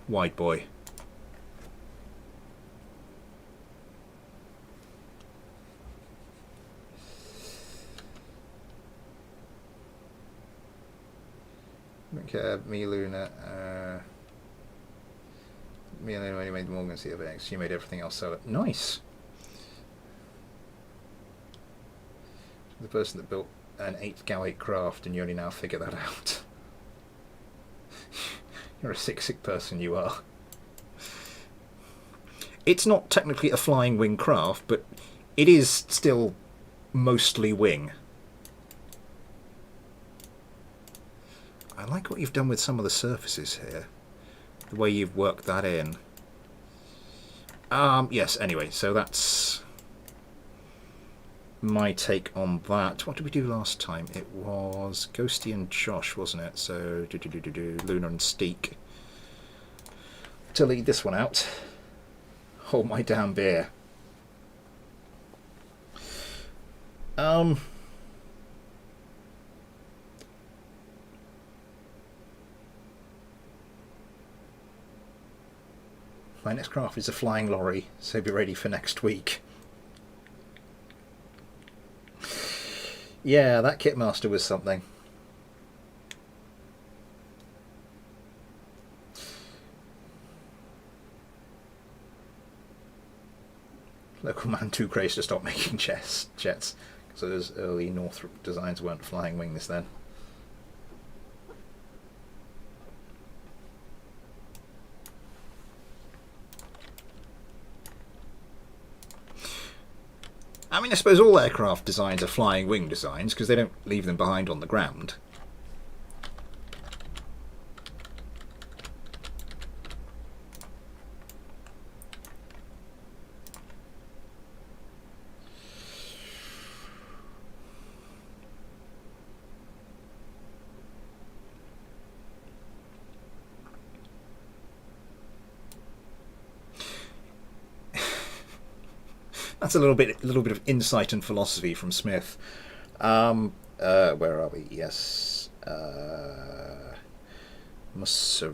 Wide boy. Okay, me Luna. Me and Luna only made the Morgan CFX. She made everything else sell it. Nice. The person that built an 8 craft, and you only now figure that out. You're a sick person, you are. It's not technically a flying wing craft, but it is still mostly wing. I like what you've done with some of the surfaces here. The way you've worked that in. Yes, anyway, so that's my take on that. What did we do last time? It was Ghosty and Josh, wasn't it? So, Luna and Steek. To lead this one out. Hold my damn beer. My next craft is a flying lorry, so be ready for next week. Yeah, that Kitmaster was something. Local man too crazy to stop making jets, because those early Northrop designs weren't flying wings then. I mean, I suppose all aircraft designs are flying wing designs because they don't leave them behind on the ground. That's a little bit of insight and philosophy from Smith. Where are we? Yes, Musarana.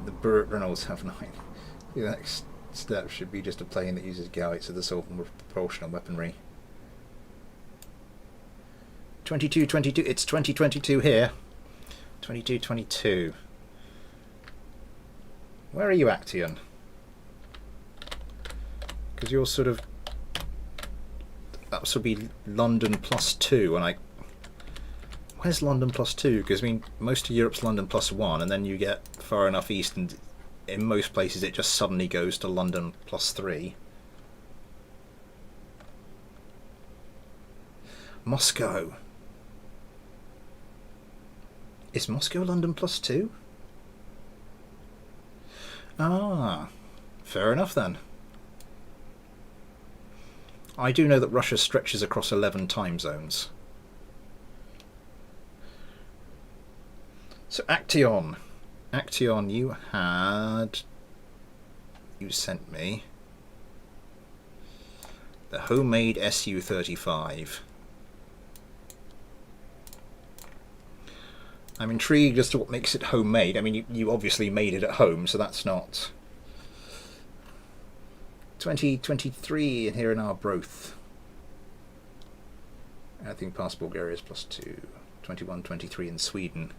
The Burt Reynolds have 9. The next step should be just a plane that uses Gowitz as a sort of propulsional weaponry. 2222. It's 2022 here. 2222. Where are you, Action? Because you're sort of... That would be London +2, and I... Where's London +2? Because, I mean, most of Europe's London +1, and then you get far enough east, and in most places it just suddenly goes to London +3. Moscow. Is Moscow London +2? Ah, fair enough then. I do know that Russia stretches across 11 time zones. So Action, you sent me the homemade Su-35. I'm intrigued as to what makes it homemade. I mean, you obviously made it at home, so that's not... 2023 here in Arbroath. I think past Bulgaria is +2. 21, 23 in Sweden.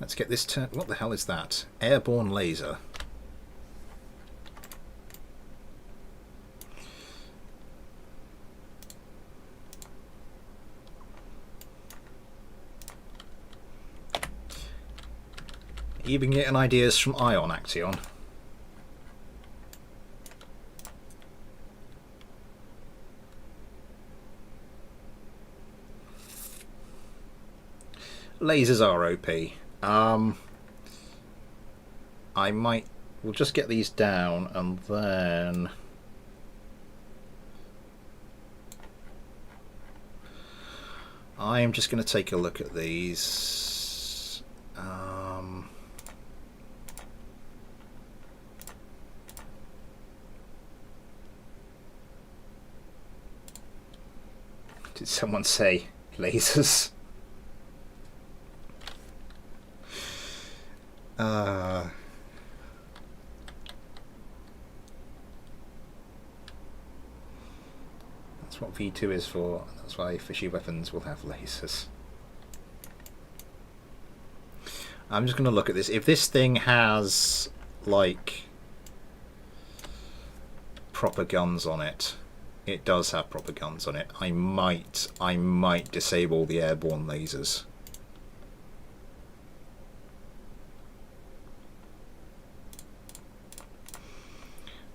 Let's get this turn. What the hell is that? Airborne laser. You've been getting ideas from Ion, Action. Lasers are OP. We'll just get these down and then I'm just going to take a look at these. Did someone say lasers? That's what V2 is for. That's why fishy weapons will have lasers. I'm just going to look at this. If this thing has, like, proper guns on it, it does have proper guns on it. I might disable the airborne lasers.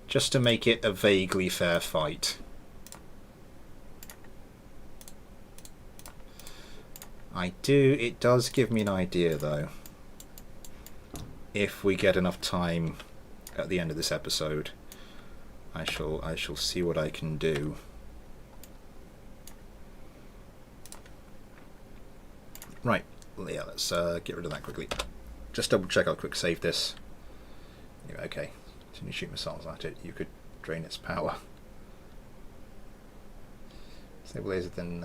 Just to make it a vaguely fair fight. It does give me an idea though. If we get enough time at the end of this episode, I shall see what I can do. Right, yeah, let's get rid of that quickly. Just double check I'll quick save this. Okay. When you shoot missiles at it, you could drain its power. Disable laser, then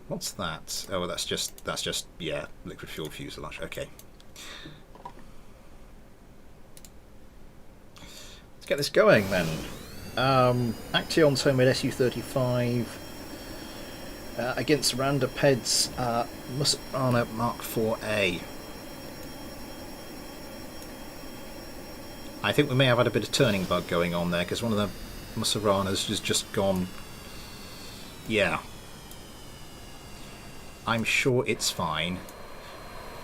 what's that? Oh, that's just yeah, liquid fuel fuselage. Okay. get this going then. Action's homemade Su-35 against Randaped's Musarana Mark 4A. I think we may have had a bit of turning bug going on there, because one of the Musaranas has just gone... Yeah. I'm sure it's fine.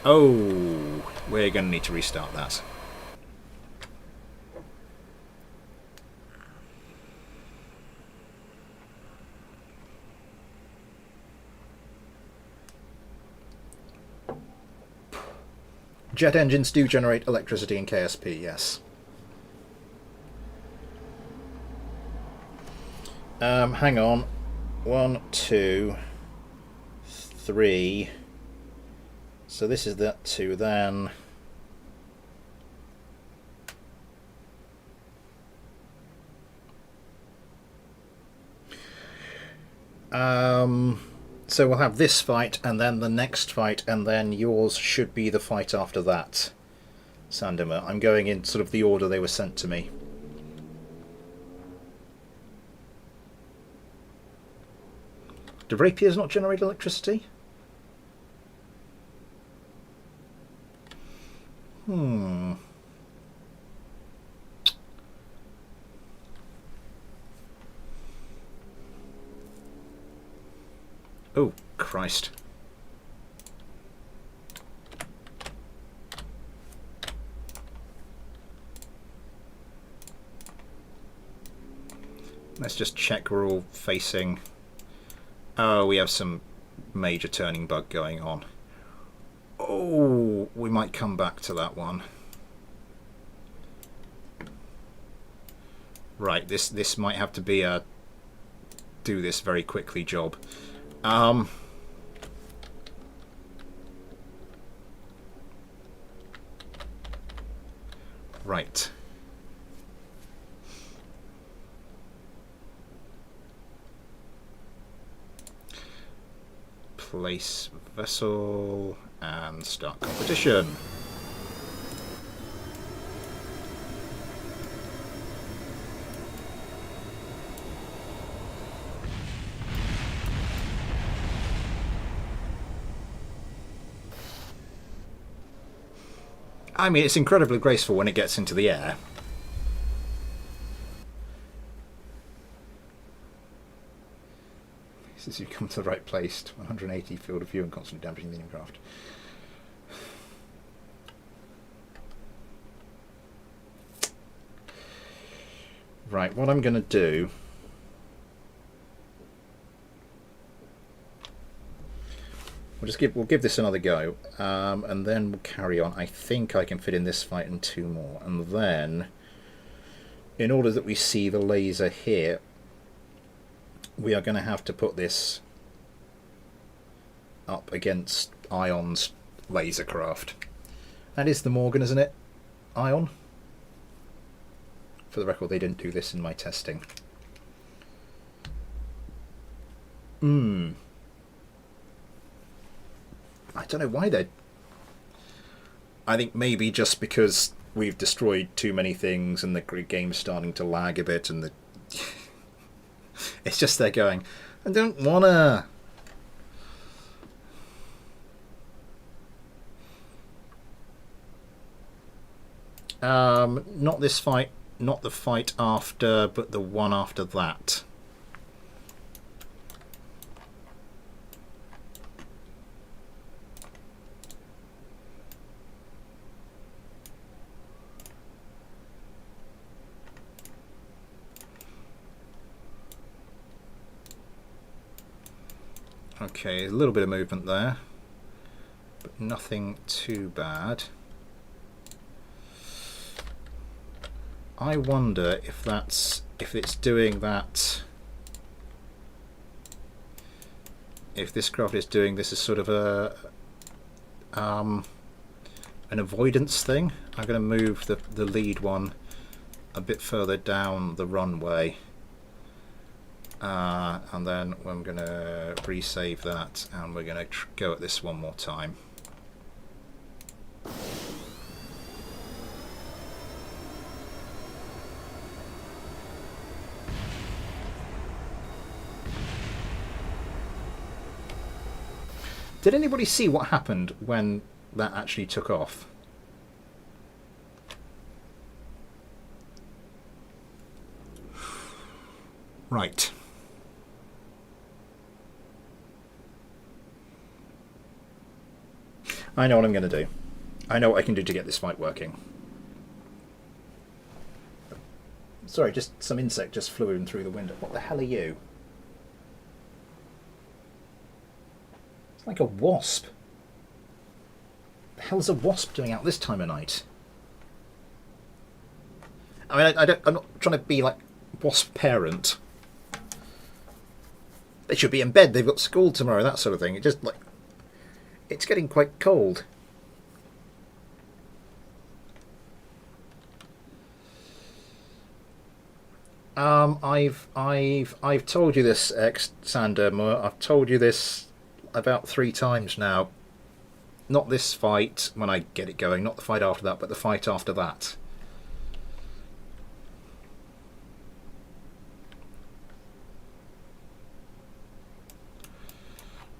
Oh, we're going to need to restart that. Jet engines do generate electricity in KSP, yes. Hang on. 1, 2, 3. So this is that 2 then. So we'll have this fight, and then the next fight, and then yours should be the fight after that, Sandemer. I'm going in sort of the order they were sent to me. Do rapiers not generate electricity? Oh, Christ. Let's just check we're all facing... Oh, we have some major turning bug going on. Oh, we might come back to that one. Right, this might have to be a do this very quickly job. Right. Place vessel and start competition. I mean, it's incredibly graceful when it gets into the air. Since you've come to the right place, 180 field of view and constantly damaging the craft. Right, what I'm going to do... We'll give this another go, and then we'll carry on. I think I can fit in this fight and 2 more, and then, in order that we see the laser here, we are going to have to put this up against Ion's laser craft. That is the Morgan, isn't it? Ion? For the record, they didn't do this in my testing. I don't know why they... I think maybe just because we've destroyed too many things and the game's starting to lag a bit, and the... It's just they're going, I don't wanna... Not this fight, not the fight after, but the one after that. Okay, a little bit of movement there, but nothing too bad. I wonder if it's doing that, if this craft is doing this as sort of a an avoidance thing. I'm going to move the lead one a bit further down the runway. And then I'm going to resave that, and we're going to go at this one more time. Did anybody see what happened when that actually took off? Right. I know what I'm going to do. I know what I can do to get this fight working. Sorry, just some insect just flew in through the window. What the hell are you? It's like a wasp. What the hell's a wasp doing out this time of night? I mean, I'm not trying to be like wasp parent. They should be in bed. They've got school tomorrow, that sort of thing. It just like it's getting quite cold. I've told you this, Sander Moore. I've told you this about 3 times now. Not this fight when I get it going, not the fight after that, but the fight after that.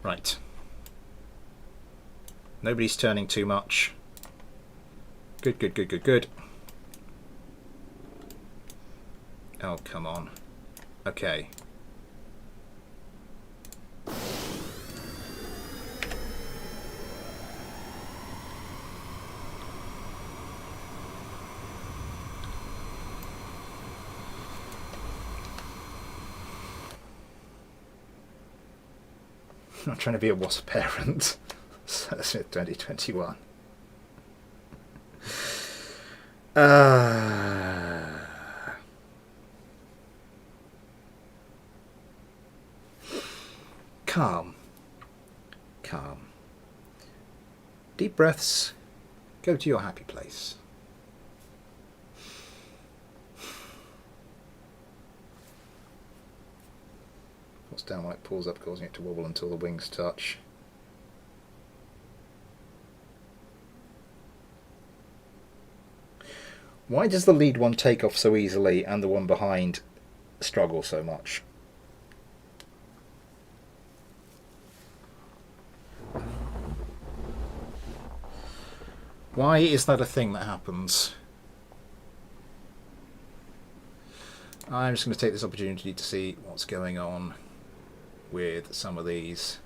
Right. Nobody's turning too much. Good, good, good, good, good. Oh, come on. Okay. I'm not trying to be a wasp parent. Smith 2021. Calm. Calm. Deep breaths. Go to your happy place. Puts down like pulls up, causing it to wobble until the wings touch. Why does the lead one take off so easily and the one behind struggle so much? Why is that a thing that happens? I'm just going to take this opportunity to see what's going on with some of these.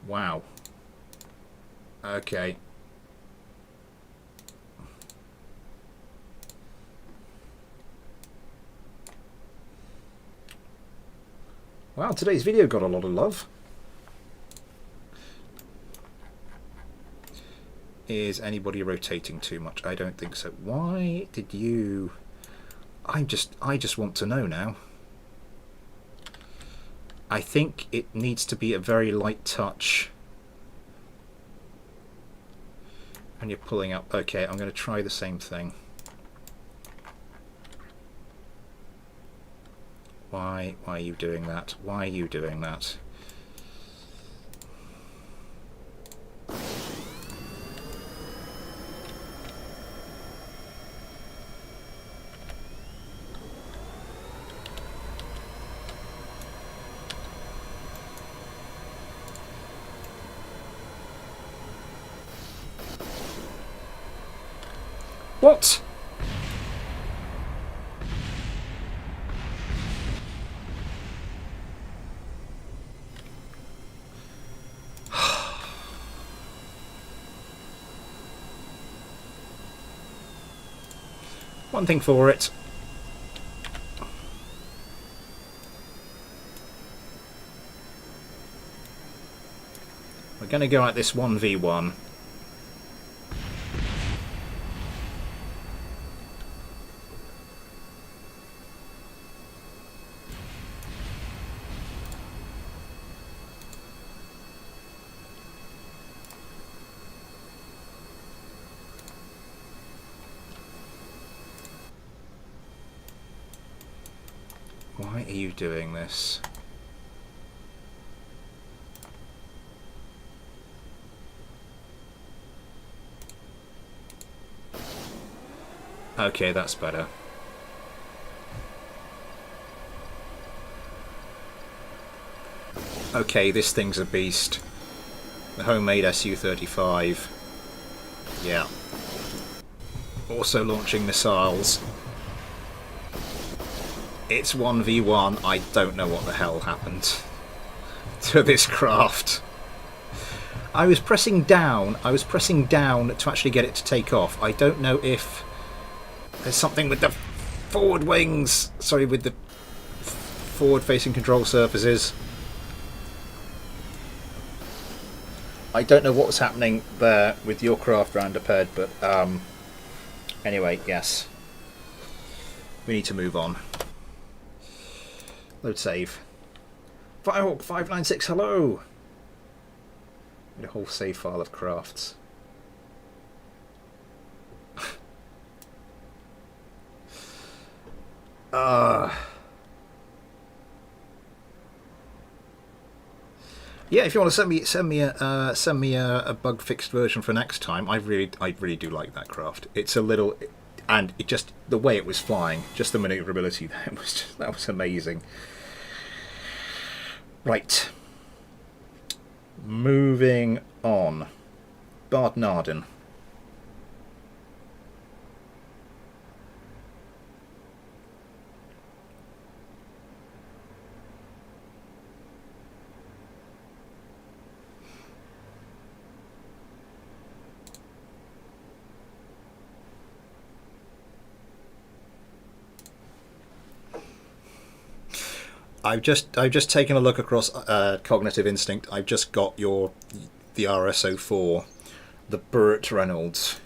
Wow. Okay. Wow, today's video got a lot of love. Is anybody rotating too much? I don't think so. Why did you... I just want to know now. I think it needs to be a very light touch. And you're pulling up. Okay, I'm going to try the same thing. Why are you doing that? Why are you doing that? What? One thing for it. We're going to go at this 1v1. Why are you doing this? Okay, that's better. Okay, this thing's a beast. The homemade Su-35. Yeah. Also launching missiles. It's 1v1. I don't know what the hell happened to this craft. I was pressing down to actually get it to take off. I don't know if there's something with the forward wings, sorry, with the forward facing control surfaces. I don't know what was happening there with your craft round up head, but anyway, yes. We need to move on. Load save. Firehawk 596, hello! A whole save file of crafts. Yeah, if you want to send me a bug fixed version for next time, I really do like that craft. It's a little, and it just the way it was flying, just the maneuverability there that was amazing. Right. Moving on. Bard Narden. I've just taken a look across Cognitive Instinct. I've just got the RSO4, the Burt Reynolds.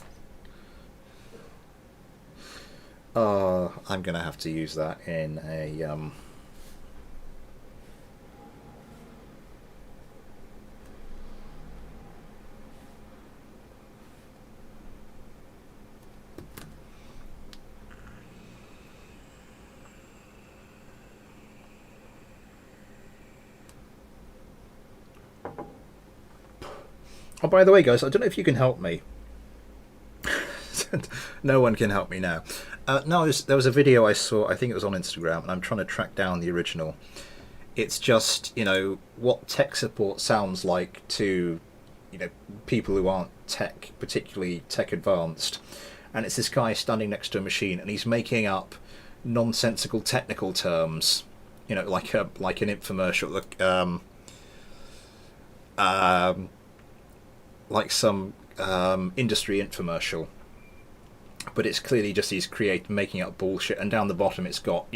I'm gonna have to use that in a Oh, by the way, guys, I don't know if you can help me. No one can help me now. No, there was a video I saw, I think it was on Instagram, and I'm trying to track down the original. It's just, what tech support sounds like to, people who aren't particularly tech advanced. And it's this guy standing next to a machine, and he's making up nonsensical technical terms, like an infomercial, like some industry infomercial, but it's clearly just he's making up bullshit, and down the bottom it's got,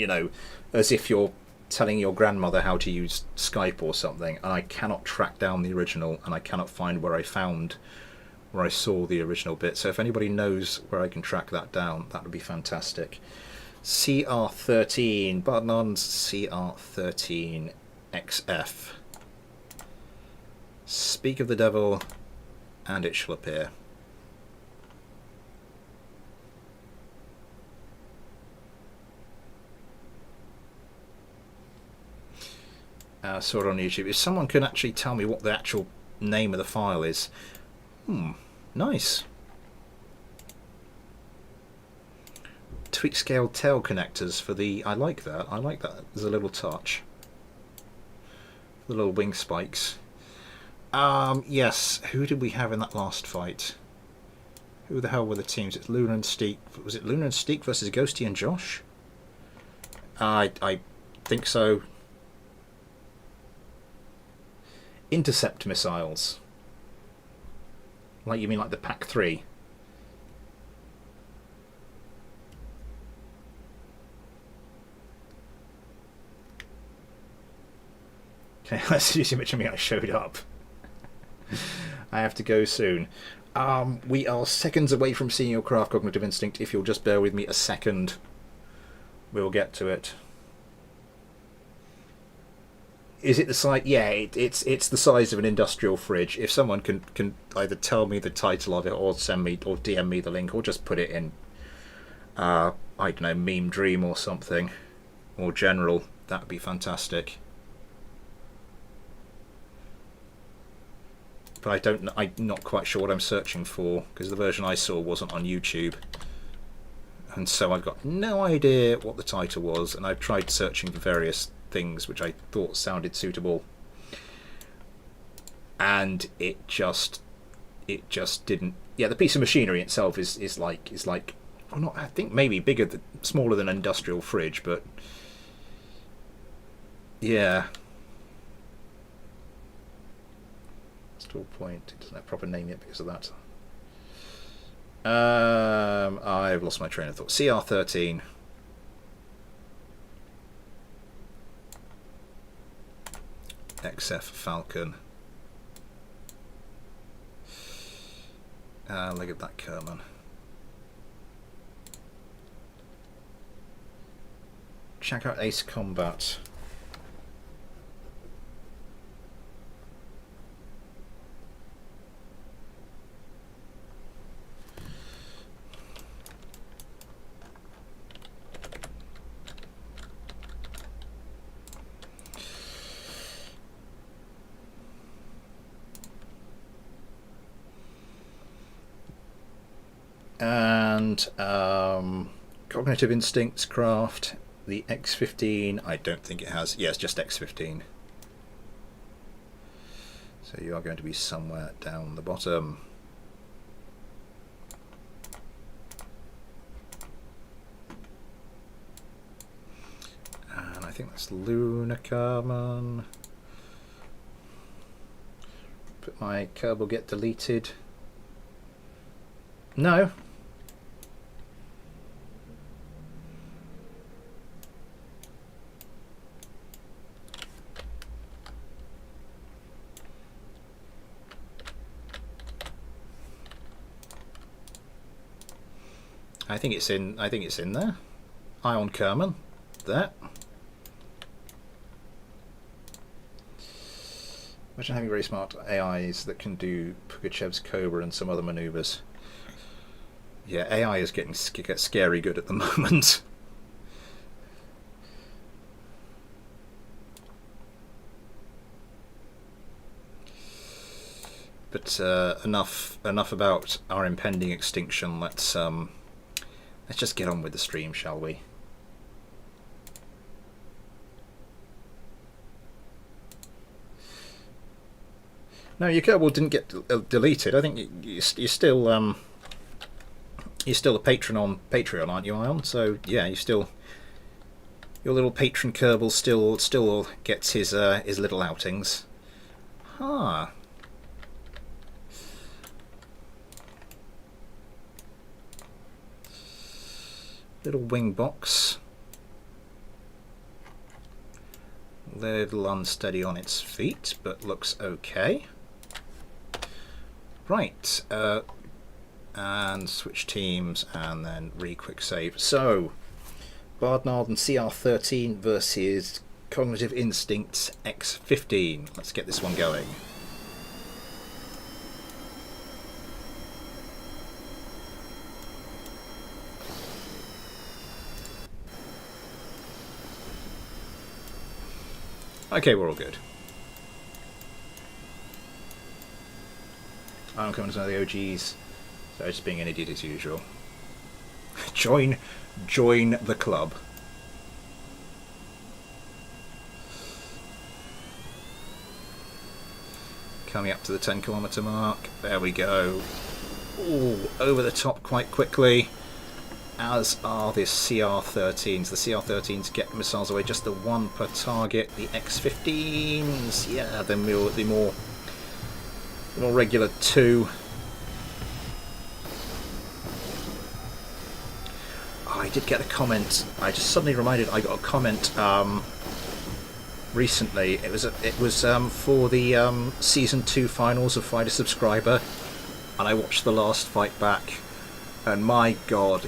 as if you're telling your grandmother how to use Skype or something, and I cannot track down the original, and I cannot find where I saw the original bit. So if anybody knows where I can track that down, that would be fantastic. CR13, Bardnon's CR13 XF. Speak of the devil, and it shall appear. Saw it on YouTube. If someone can actually tell me what the actual name of the file is. Nice. Tweak scale tail connectors for the... I like that. There's a little touch. The little wing spikes. Yes, who did we have in that last fight? Who the hell were the teams? It's Luna and Steak. Was it Luna and Steak versus Ghosty and Josh? I think so. Intercept missiles. Like, you mean like the PAC-3? Okay, let's see how much of me I showed up. I have to go soon. We are seconds away from seeing your craft, Cognitive Instinct. If you'll just bear with me a second, we'll get to it. Is it the size? Yeah, it's the size of an industrial fridge. If someone can either tell me the title of it, or send me, or DM me the link, or just put it in, I don't know, Meme Dream or something, or General, that would be fantastic. But I'm not quite sure what I'm searching for, because the version I saw wasn't on YouTube, and so I've got no idea what the title was, and I've tried searching for various things which I thought sounded suitable, and it just didn't. Yeah, the piece of machinery itself is like well, not, I think maybe smaller than an industrial fridge, but yeah. Still point. It doesn't have a proper name yet because of that. I've lost my train of thought. CR13. XF Falcon. Look at that Kerman. Check out Ace Combat. And Cognitive Instincts craft, the X15, I don't think it has. Yeah, it's just X15. So you are going to be somewhere down the bottom. And I think that's Lunar Carmen. But my Kerbal get deleted. No. I think it's in there. Ion Kerman. There. Imagine having very smart AIs that can do Pugachev's Cobra and some other maneuvers. Yeah, AI is getting scary good at the moment. But enough about our impending extinction. Let's just get on with the stream, shall we? No, your Kerbal didn't get deleted. I think you're still a patron on Patreon, aren't you, Ion? So yeah, your little patron Kerbal still gets his little outings. Ah. Little wing box. Little unsteady on its feet, but looks okay. Right. And switch teams, and then quick save. So, Bardnard and CR13 versus Cognitive Instincts X15. Let's get this one going. Okay, we're all good. I'm coming to know the OGs. So just being an idiot as usual. Join the club. Coming up to the 10-kilometre mark. There we go. Ooh, over the top quite quickly. As are the CR13s. The CR13s get missiles away, just the one per target. The X15s, yeah, the more regular two. I did get a comment. I just suddenly reminded I got a comment recently. It was for the season 2 finals of Fight a Subscriber, and I watched the last fight back, and my God,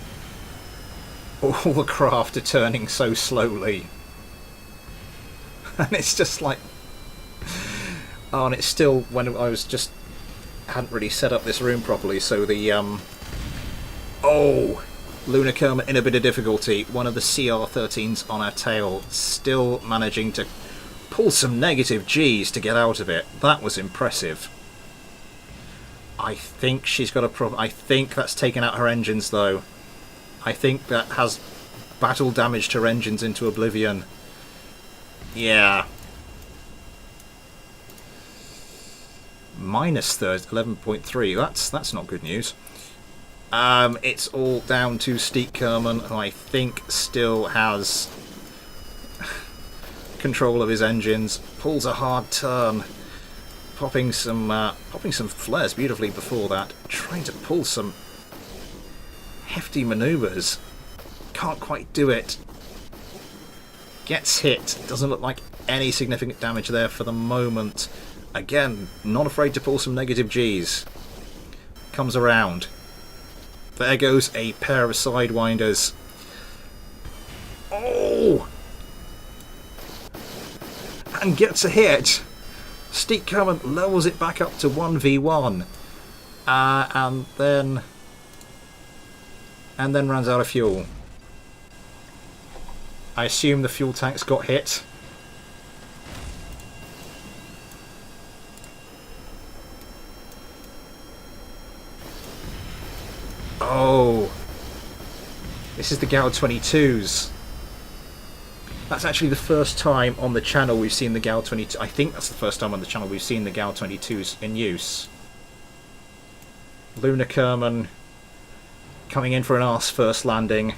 all the craft are turning so slowly, and it's just like, oh, and it's still when I was just hadn't really set up this room properly, so the oh. Lunar Kermit in a bit of difficulty. One of the CR13s on our tail, still managing to pull some negative Gs to get out of it. That was impressive. I think she's got a problem. I think that's taken out her engines, though. I think that has battle damaged her engines into oblivion. Yeah. minus 11.3. That's not good news. It's all down to Steek Kerman, who I think still has control of his engines. Pulls a hard turn, popping some flares beautifully before that. Trying to pull some hefty manoeuvres. Can't quite do it. Gets hit. Doesn't look like any significant damage there for the moment. Again, not afraid to pull some negative Gs. Comes around. There goes a pair of sidewinders. Oh! And gets a hit. Steek Kerman levels it back up to 1v1. And then runs out of fuel. I assume the fuel tanks got hit. Oh, this is the Gal 22s. That's actually the first time on the channel we've seen the Gal 22. I think that's the first time on the channel we've seen the Gal 22s in use. Luna Kerman coming in for an arse first landing.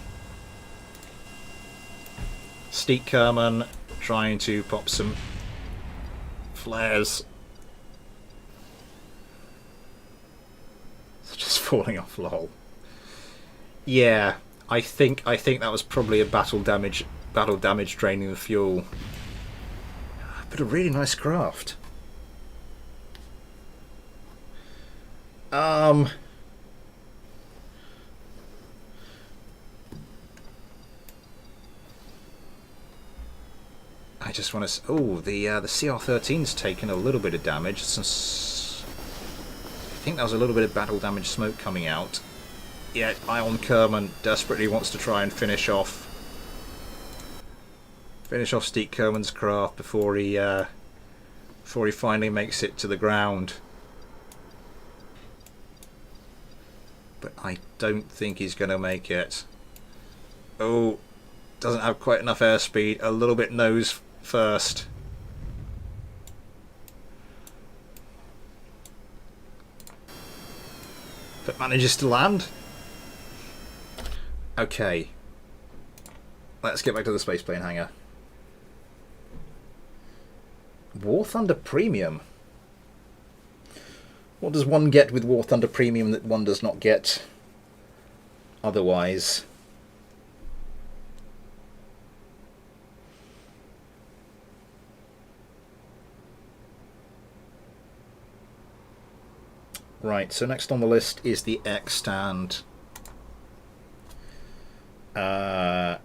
Steek Kerman trying to pop some flares. Just falling off, lol. Yeah, I think that was probably a battle damage draining the fuel. But a really nice craft. I just want to. Oh, the CR13's taken a little bit of damage. I think that was a little bit of battle damage smoke coming out. Yet Ion Kerman desperately wants to try and finish off Steek Kerman's craft before he finally makes it to the ground. But I don't think he's going to make it. Oh, doesn't have quite enough airspeed. A little bit nose first. But manages to land. Okay. Let's get back to the spaceplane hangar. War Thunder Premium. What does one get with War Thunder Premium that one does not get otherwise? Right, so next on the list is the X-Stand F5.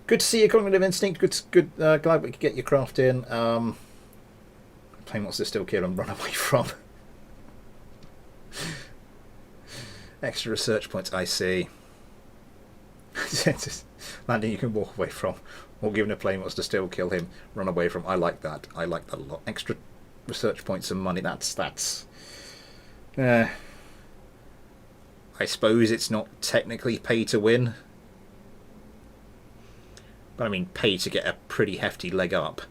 Good to see you, Cognitive Instinct. Good. Glad we could get your craft in. Plane wants to still kill and run away from. Extra research points, I see. Landing you can walk away from, or given a plane wants to still kill him, run away from. I like that. I like that a lot. Extra research points and money. That's. I suppose it's not technically pay to win, but I mean pay to get a pretty hefty leg up.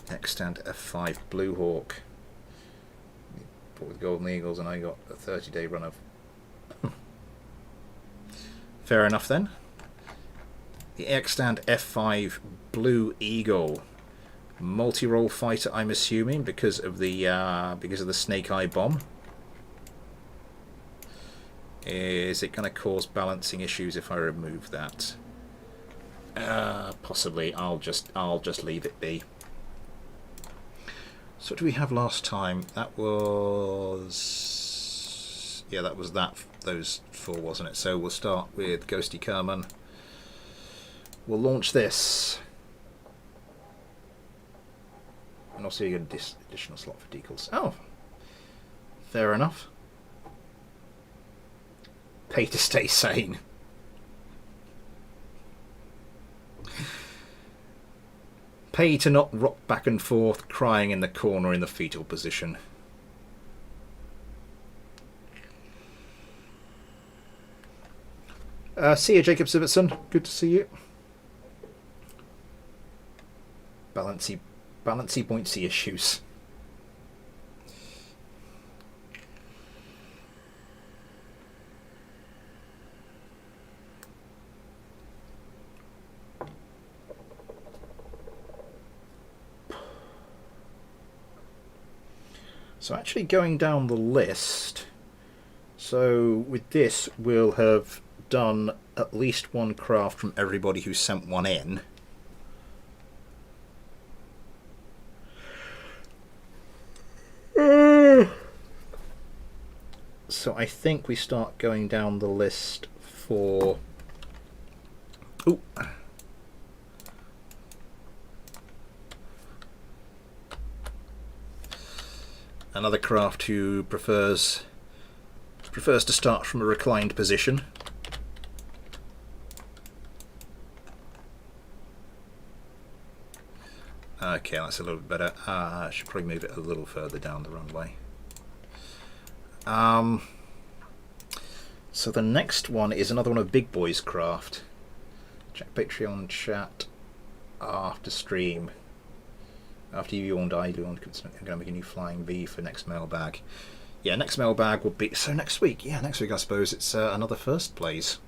Next stand F5 Blue Hawk. Bought with Golden Eagles, and I got a 30-day run of. Fair enough then. The X-Stand F5 Blue Eagle, multi-role fighter. I'm assuming because of the Snake Eye bomb. Is it going to cause balancing issues if I remove that? Possibly. I'll just leave it be. So what do we have last time? That was those four, wasn't it? So we'll start with Ghosty Kerman. We'll launch this. And also you get an additional slot for decals. Oh, fair enough. Pay to stay sane. Pay to not rock back and forth, crying in the corner in the fetal position. See you, Jacob Sivertson. Good to see you. balancy boincy issues. So actually going down the list, so with this we'll have done at least one craft from everybody who sent one in. So I think we start going down the list for... Ooh. Another craft who prefers to start from a reclined position. Okay, that's a little bit better. I should probably move it a little further down the runway. So the next one is another one of Big Boy's craft. Check Patreon chat after stream. After you yawned, I yawned. I'm going to make a new flying V for next mailbag. Yeah, next mailbag will be... So next week, yeah, next week I suppose it's another first place.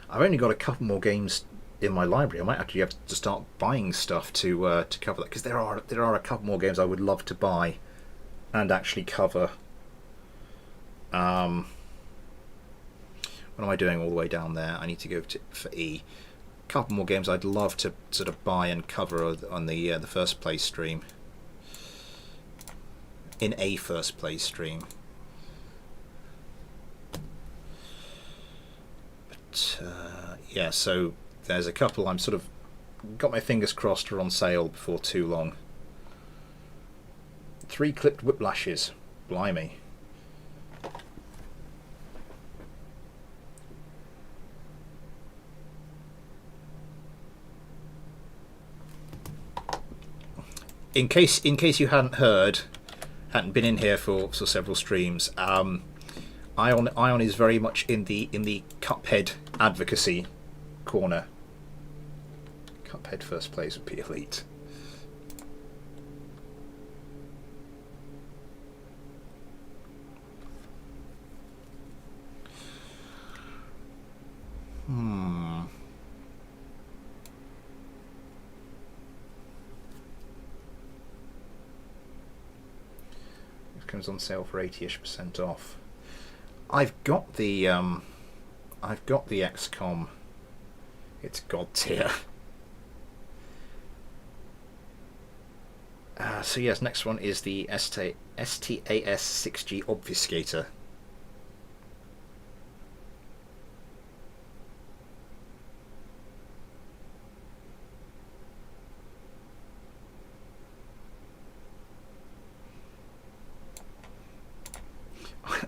I've only got a couple more games in my library. I might actually have to start buying stuff to cover that, because there are a couple more games I would love to buy and actually cover. What am I doing all the way down there? I need to go for E. Couple more games I'd love to sort of buy and cover on the first place stream. In a first place stream. But yeah, so there's a couple I'm sort of got my fingers crossed are on sale before too long. 3 clipped whiplashes. Blimey. In case you hadn't been in here for several streams, Ion is very much in the Cuphead advocacy corner. Cuphead first place would be elite. Comes on sale for 80-ish% off. I've got the XCOM. It's god tier. So yes, next one is the STAS 6G Obfuscator.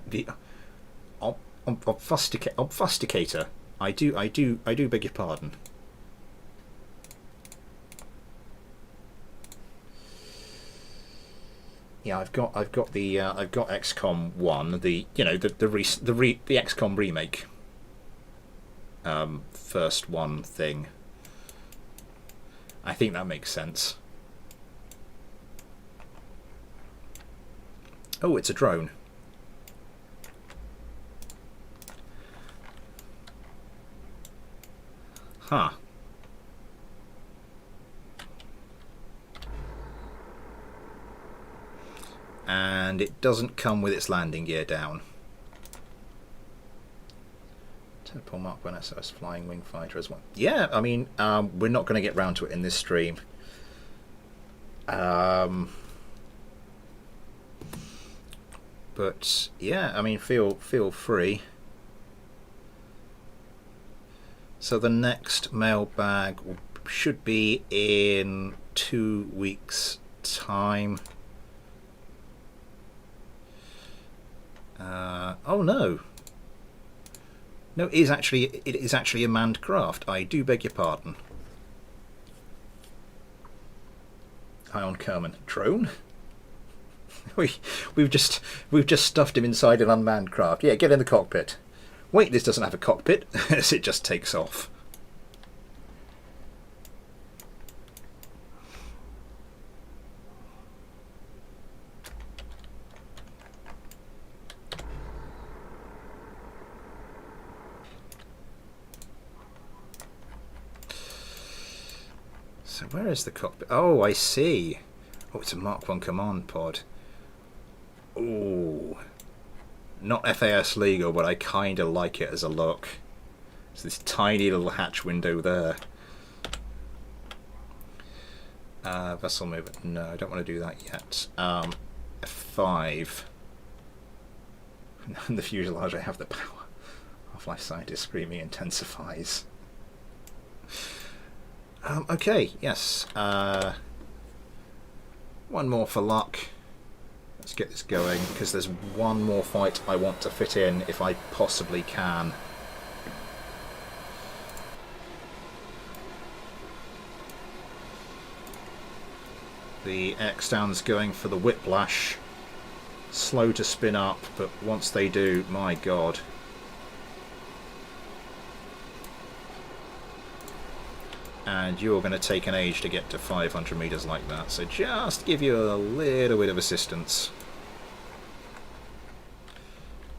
The obfuscator. I do beg your pardon. Yeah, I've got XCOM 1, the XCOM remake. First one thing. I think that makes sense. Oh, it's a drone. Huh. And it doesn't come with its landing gear down. Tadpole Mark 1 SOS Flying Wing Fighter as well. Yeah, I mean, we're not going to get round to it in this stream. But yeah, I mean, feel free. So the next mailbag should be in 2 weeks' time. Oh no! No, it is actually a manned craft. I do beg your pardon. Ion Kerman, drone. We've just stuffed him inside an unmanned craft. Yeah, get in the cockpit. Wait, this doesn't have a cockpit, as it just takes off. So where is the cockpit? Oh, I see. Oh, it's a Mark 1 command pod. Ooh. Not FAS legal, but I kind of like it as a look. It's this tiny little hatch window there. Vessel movement. No, I don't want to do that yet. F5. And the fuselage, I have the power. Half-Life Scientist screaming intensifies. Okay, yes. One more for luck. Let's get this going, because there's one more fight I want to fit in if I possibly can. The X-Down's going for the whiplash. Slow to spin up, but once they do, my god. And you're going to take an age to get to 500 meters like that, so just give you a little bit of assistance.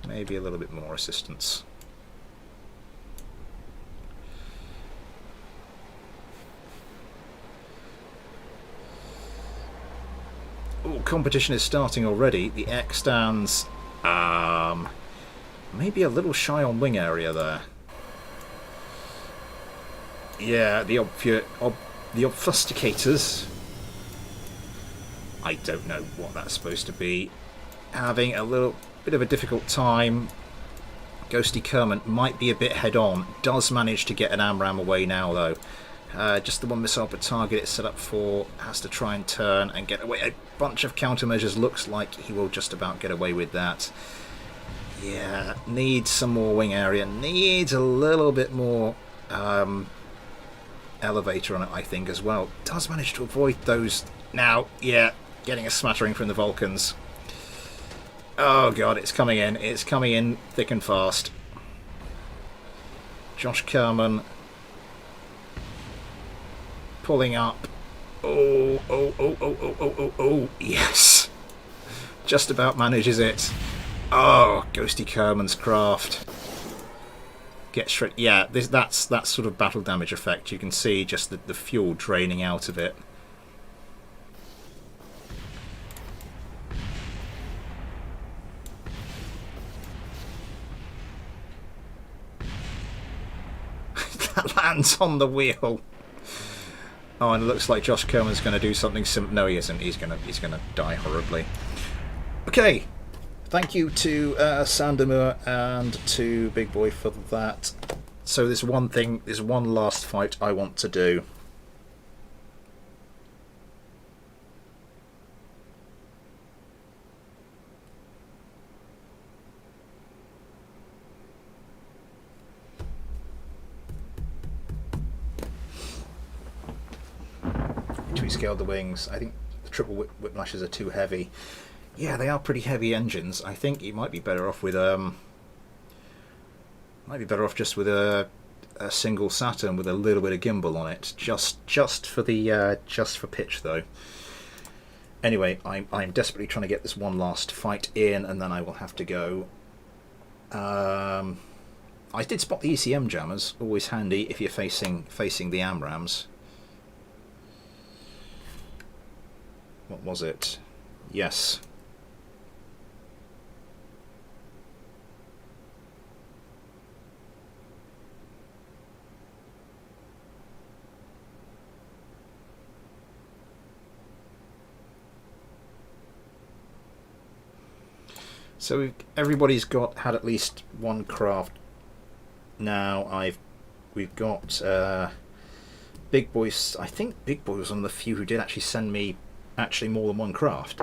Maybe a little bit more assistance. Oh, competition is starting already. The X-Stands, maybe a little shy on wing area there. Yeah, the obfuscators. I don't know what that's supposed to be. Having a little bit of a difficult time. Ghosty Kerman might be a bit head on. Does manage to get an AMRAAM away now though. Just the one missile per target it's set up for. Has to try and turn and get away. A bunch of countermeasures. Looks like he will just about get away with that. Yeah, needs some more wing area. Needs a little bit more elevator on it, I think, as well. Does manage to avoid those now. Yeah, getting a smattering from the Vulcans. Oh god, it's coming in. It's coming in thick and fast. Josh Kerman pulling up. Oh, yes. Just about manages it. Oh, Ghosty Kerman's craft. Get straight. Yeah, that's that sort of battle damage effect. You can see just the fuel draining out of it. That lands on the wheel. Oh, and it looks like Josh Kerman's going to do something no, he isn't. He's gonna die horribly. Okay. Thank you to Sandermoor and to Big Boy for that. So there's one last fight I want to do. We scaled the wings. I think the triple whiplashes are too heavy. Yeah, they are pretty heavy engines. I think you might be better off with just with a single Saturn with a little bit of gimbal on it, just for pitch though. Anyway, I'm desperately trying to get this one last fight in, and then I will have to go. I did spot the ECM jammers, always handy if you're facing the AMRAAMs. What was it? Yes. So everybody's had at least one craft now. We've got Big Boys. I think Big Boy was one of the few who did actually send me more than one craft.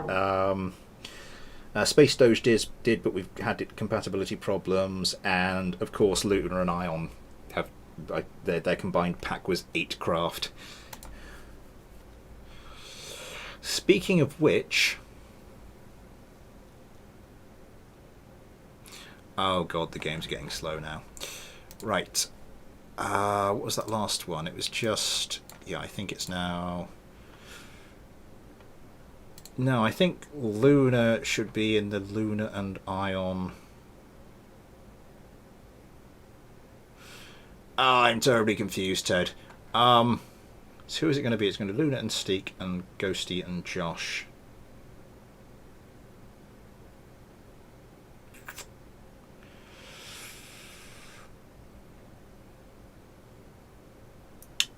Space Doge did, but we've had compatibility problems, and of course Lunar and Ion have their combined pack was 8 craft. Speaking of which, oh god, the game's getting slow now. Right, what was that last one? It was just, yeah, I think it's now. No, I think Luna should be in the Luna and Ion. I'm terribly confused, Ted. So who is it going to be? It's going to be Luna and Steek and Ghosty and Josh.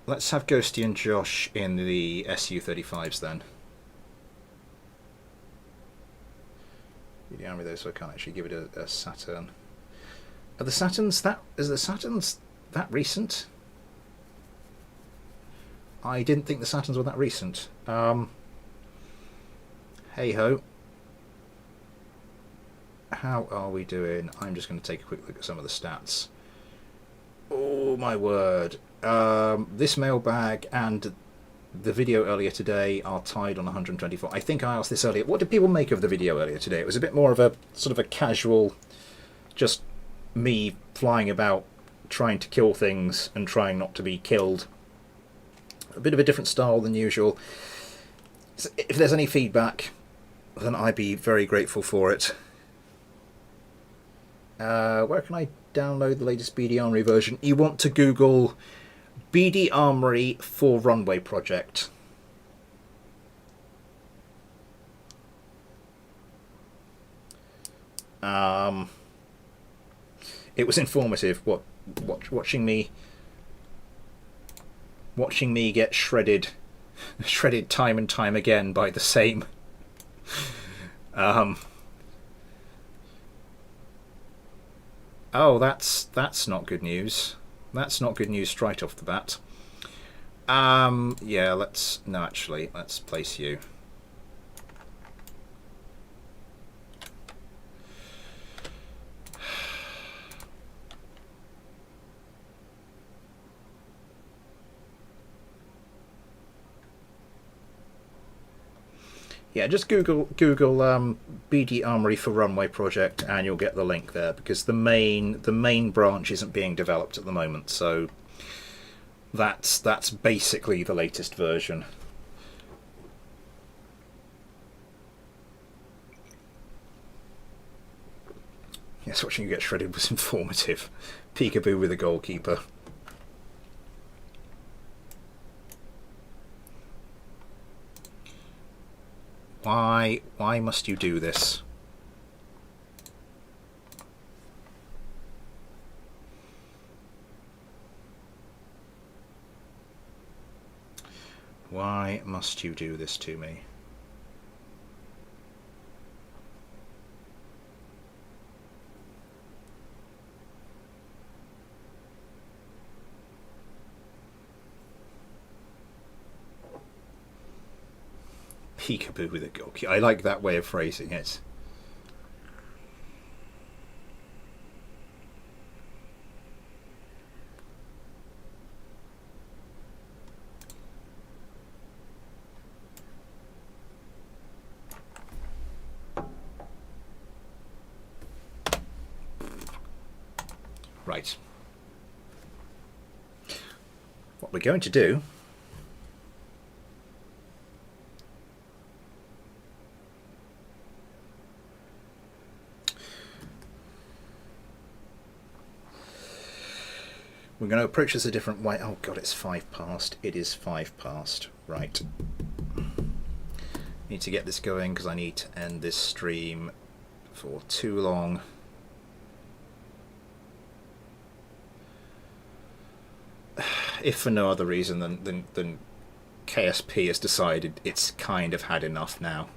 Let's have Ghosty and Josh in the SU-35s then. The Armory though, so I can't actually give it a Saturn. Are the Saturns that recent? I didn't think the Saturns were that recent. Hey ho. How are we doing? I'm just going to take a quick look at some of the stats. Oh my word. This mailbag and the video earlier today are tied on 124. I think I asked this earlier. What did people make of the video earlier today? It was a bit more of a sort of a casual, just me flying about trying to kill things and trying not to be killed. A bit of a different style than usual. So if there's any feedback, then I'd be very grateful for it. Where can I download the latest BD Armory version? You want to Google BD Armory for Runway Project. It was informative. Watching me get shredded time and time again by the same. Oh, that's not good news. That's not good news straight off the bat. Yeah, let's place you. Yeah, just Google BD Armory for Runway Project, and you'll get the link there, because the main branch isn't being developed at the moment, so that's basically the latest version. Yes, watching you get shredded was informative. Peekaboo with a goalkeeper. Why must you do this? Why must you do this to me? Peekaboo with a goalkeeper. I like that way of phrasing it. Right. What we're going to do we're going to approach this a different way. Oh god, it's 5 past. It is 5 past. Right. Need to get this going because I need to end this stream for too long. If for no other reason than KSP has decided it's kind of had enough now.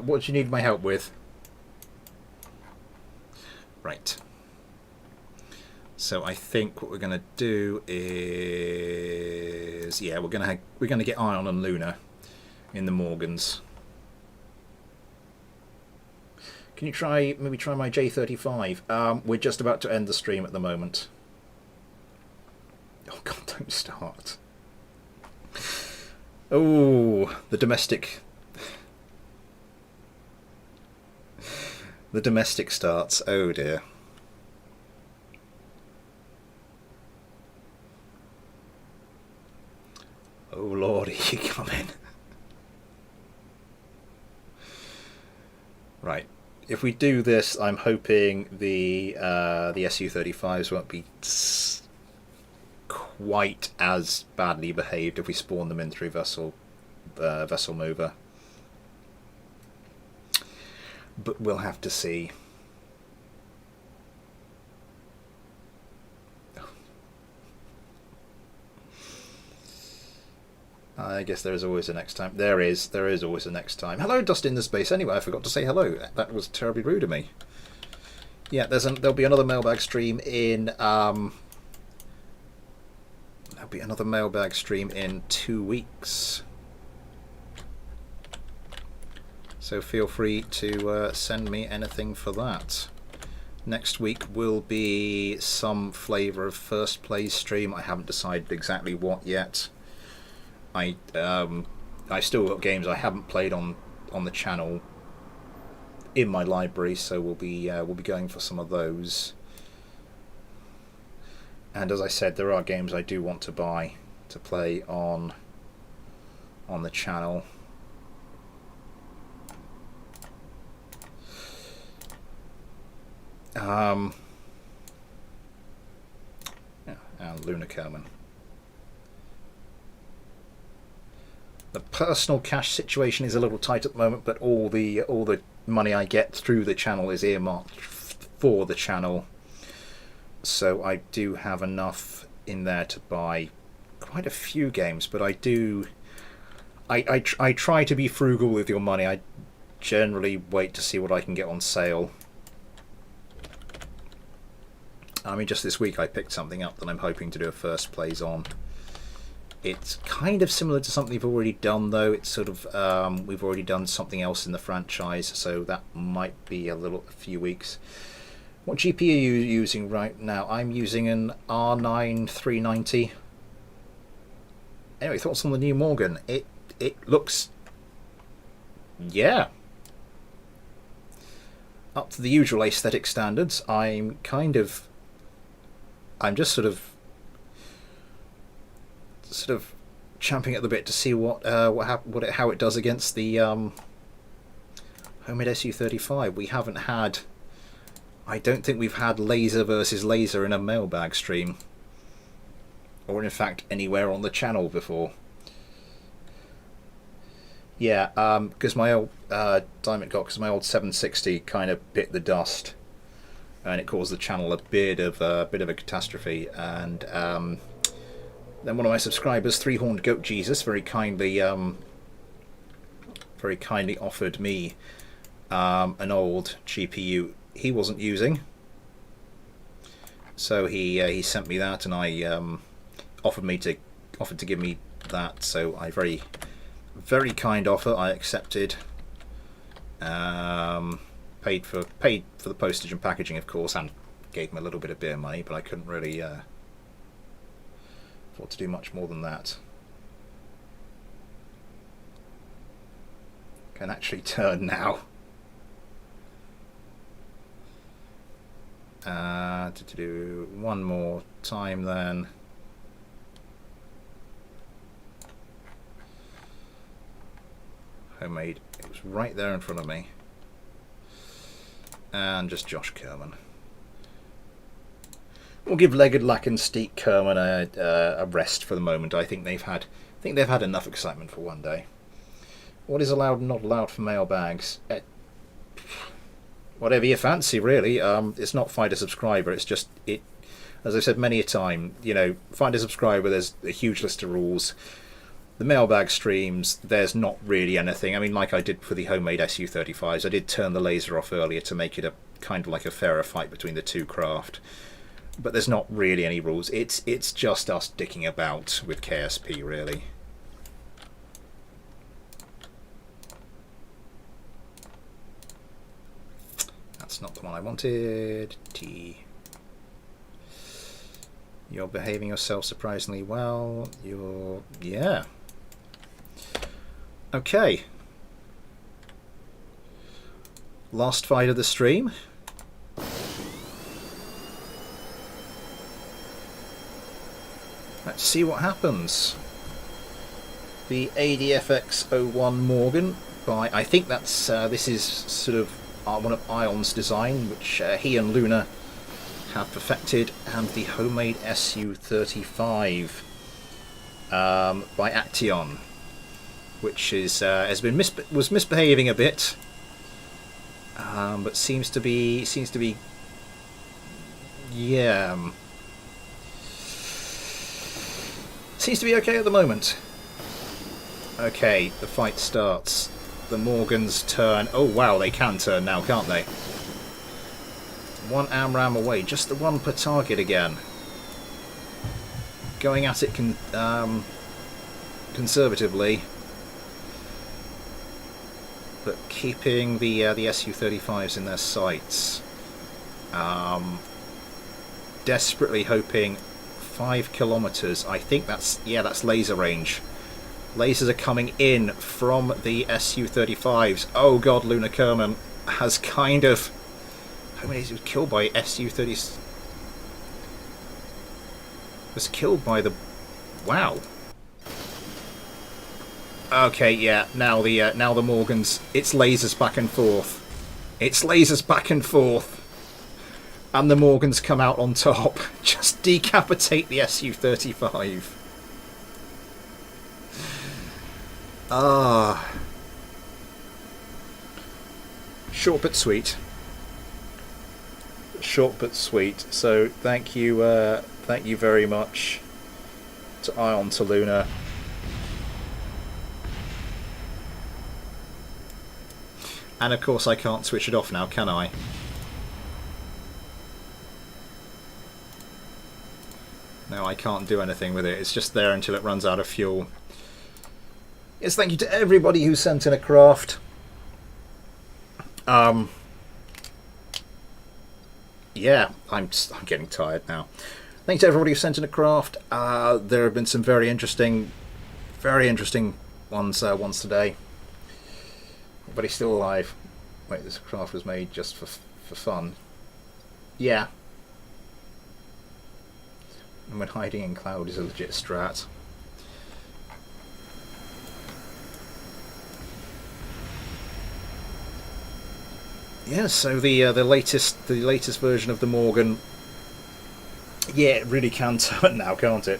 What do you need my help with? Right. So I think what we're going to do is, yeah, we're going to get Ion and Luna in the Morgans. Can you maybe try my J35? We're just about to end the stream at the moment. Oh god, don't start. Oh, the domestic. The domestic starts. Oh dear. Oh lordy, you come in. Right. If we do this, I'm hoping the Su-35s won't be quite as badly behaved if we spawn them in through vessel mover. But we'll have to see. I guess there is always a next time. There is always a next time. Hello, Dust in the Space. Anyway, I forgot to say hello. That was terribly rude of me. Yeah, there'll be another mailbag stream in there'll be another mailbag stream in 2 weeks. So feel free to send me anything for that. Next week will be some flavour of first plays stream. I haven't decided exactly what yet. I still got games I haven't played on the channel in my library, so we'll be going for some of those. And as I said, there are games I do want to buy to play on the channel. And Luna Kerman. The personal cash situation is a little tight at the moment, but all the money I get through the channel is earmarked for the channel, so I do have enough in there to buy quite a few games. But I try to be frugal with your money. I generally wait to see what I can get on sale. I mean, just this week I picked something up that I'm hoping to do a first plays on. It's kind of similar to something we've already done, though. It's sort of we've already done something else in the franchise, so that might be a few weeks. What GPU are you using right now? I'm using an R9 390. Anyway, thoughts on the new Morgan? It looks, yeah, up to the usual aesthetic standards. I'm just sort of champing at the bit to see how it does against the homemade Su-35. We haven't had, I don't think we've had laser versus laser in a mailbag stream, or in fact anywhere on the channel before. Yeah, because my old because my old 760 kind of bit the dust, and it caused the channel a bit of a catastrophe. And then one of my subscribers, Three-Horned Goat Jesus, very kindly offered me an old GPU he wasn't using. So he sent me that, and I offered to give me that. So I very kind offer. I accepted. Paid for the postage and packaging, of course, and gave him a little bit of beer money, but I couldn't really afford to do much more than that. Can actually turn now. To do one more time then. Homemade. It was right there in front of me. And just Josh Kerman. We'll give Legged Lack and Steak Kerman a rest for the moment. I think they've had enough excitement for one day. What is allowed and not allowed for mailbags? Whatever you fancy, really. It's not find a subscriber. It's just it. As I've said many a time, find a subscriber. There's a huge list of rules. The mailbag streams, there's not really anything. I mean, like I did for the homemade Su-35s, I did turn the laser off earlier to make it a kind of like a fairer fight between the two craft. But there's not really any rules. It's just us dicking about with KSP, really. That's not the one I wanted. T. You're behaving yourself surprisingly well. Yeah. Okay. Last fight of the stream. Let's see what happens. The ADFX-01 Morgan by, I think that's, this is sort of one of Ion's design, which he and Luna have perfected, and the homemade Su-35 by Action, which is was misbehaving a bit, but seems to be yeah, seems to be okay at the moment. Okay, the fight starts. The Morgans turn. Oh wow, they can turn now, can't they? One AMRAAM away, just the one per target again. Going at it conservatively, but keeping the Su-35s in their sights. Desperately hoping 5 kilometers. I think that's laser range. Lasers are coming in from the Su-35s. Oh god, Luna Kerman has kind of... How many was killed by Su-30? Was killed by the... Wow. Okay, yeah. Now the Morgans. It's lasers back and forth. It's lasers back and forth. And the Morgans come out on top. Just decapitate the Su-35. Ah. Short but sweet. Short but sweet. So thank you very much to Ion, to Luna. And of course I can't switch it off now, can I? No, I can't do anything with it. It's just there until it runs out of fuel. Yes, thank you to everybody who sent in a craft. Yeah, I'm getting tired now. Thanks to everybody who sent in a craft. There have been some very interesting ones today. But he's still alive. Wait, this craft was made just for fun. Yeah. And when hiding in cloud is a legit strat. Yeah, so the latest version of the Morgan, yeah, it really can turn now, can't it?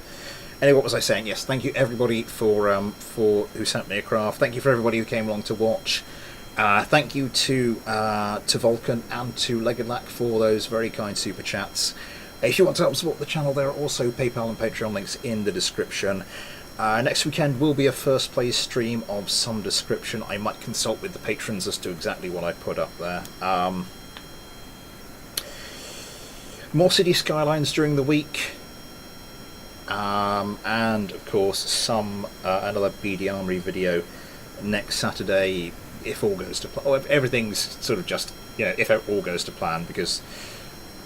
Anyway, what was I saying? Yes, thank you everybody for who sent me a craft. Thank you for everybody who came along to watch. Thank you to Vulcan and to Leggedlack for those very kind super chats. If you want to help support the channel, there are also PayPal and Patreon links in the description. Next weekend will be a first play stream of some description. I might consult with the patrons as to exactly what I put up there. More city skylines during the week. And of course some another BD Armory video next Saturday, if all goes to plan. Oh, if everything's sort of just, you know, if all goes to plan, because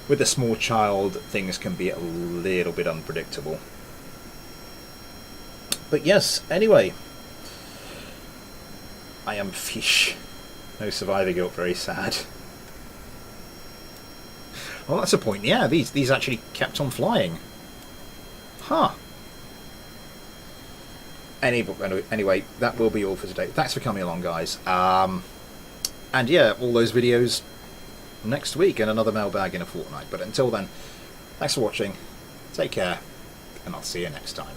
with a small child things can be a little bit unpredictable. But yes, anyway, I am fish. No survivor guilt, very sad. Well, that's a point. Yeah, these actually kept on flying. Huh. Anyway, that will be all for today. Thanks for coming along, guys. And yeah, all those videos next week and another mailbag in a fortnight. But until then, thanks for watching. Take care, and I'll see you next time.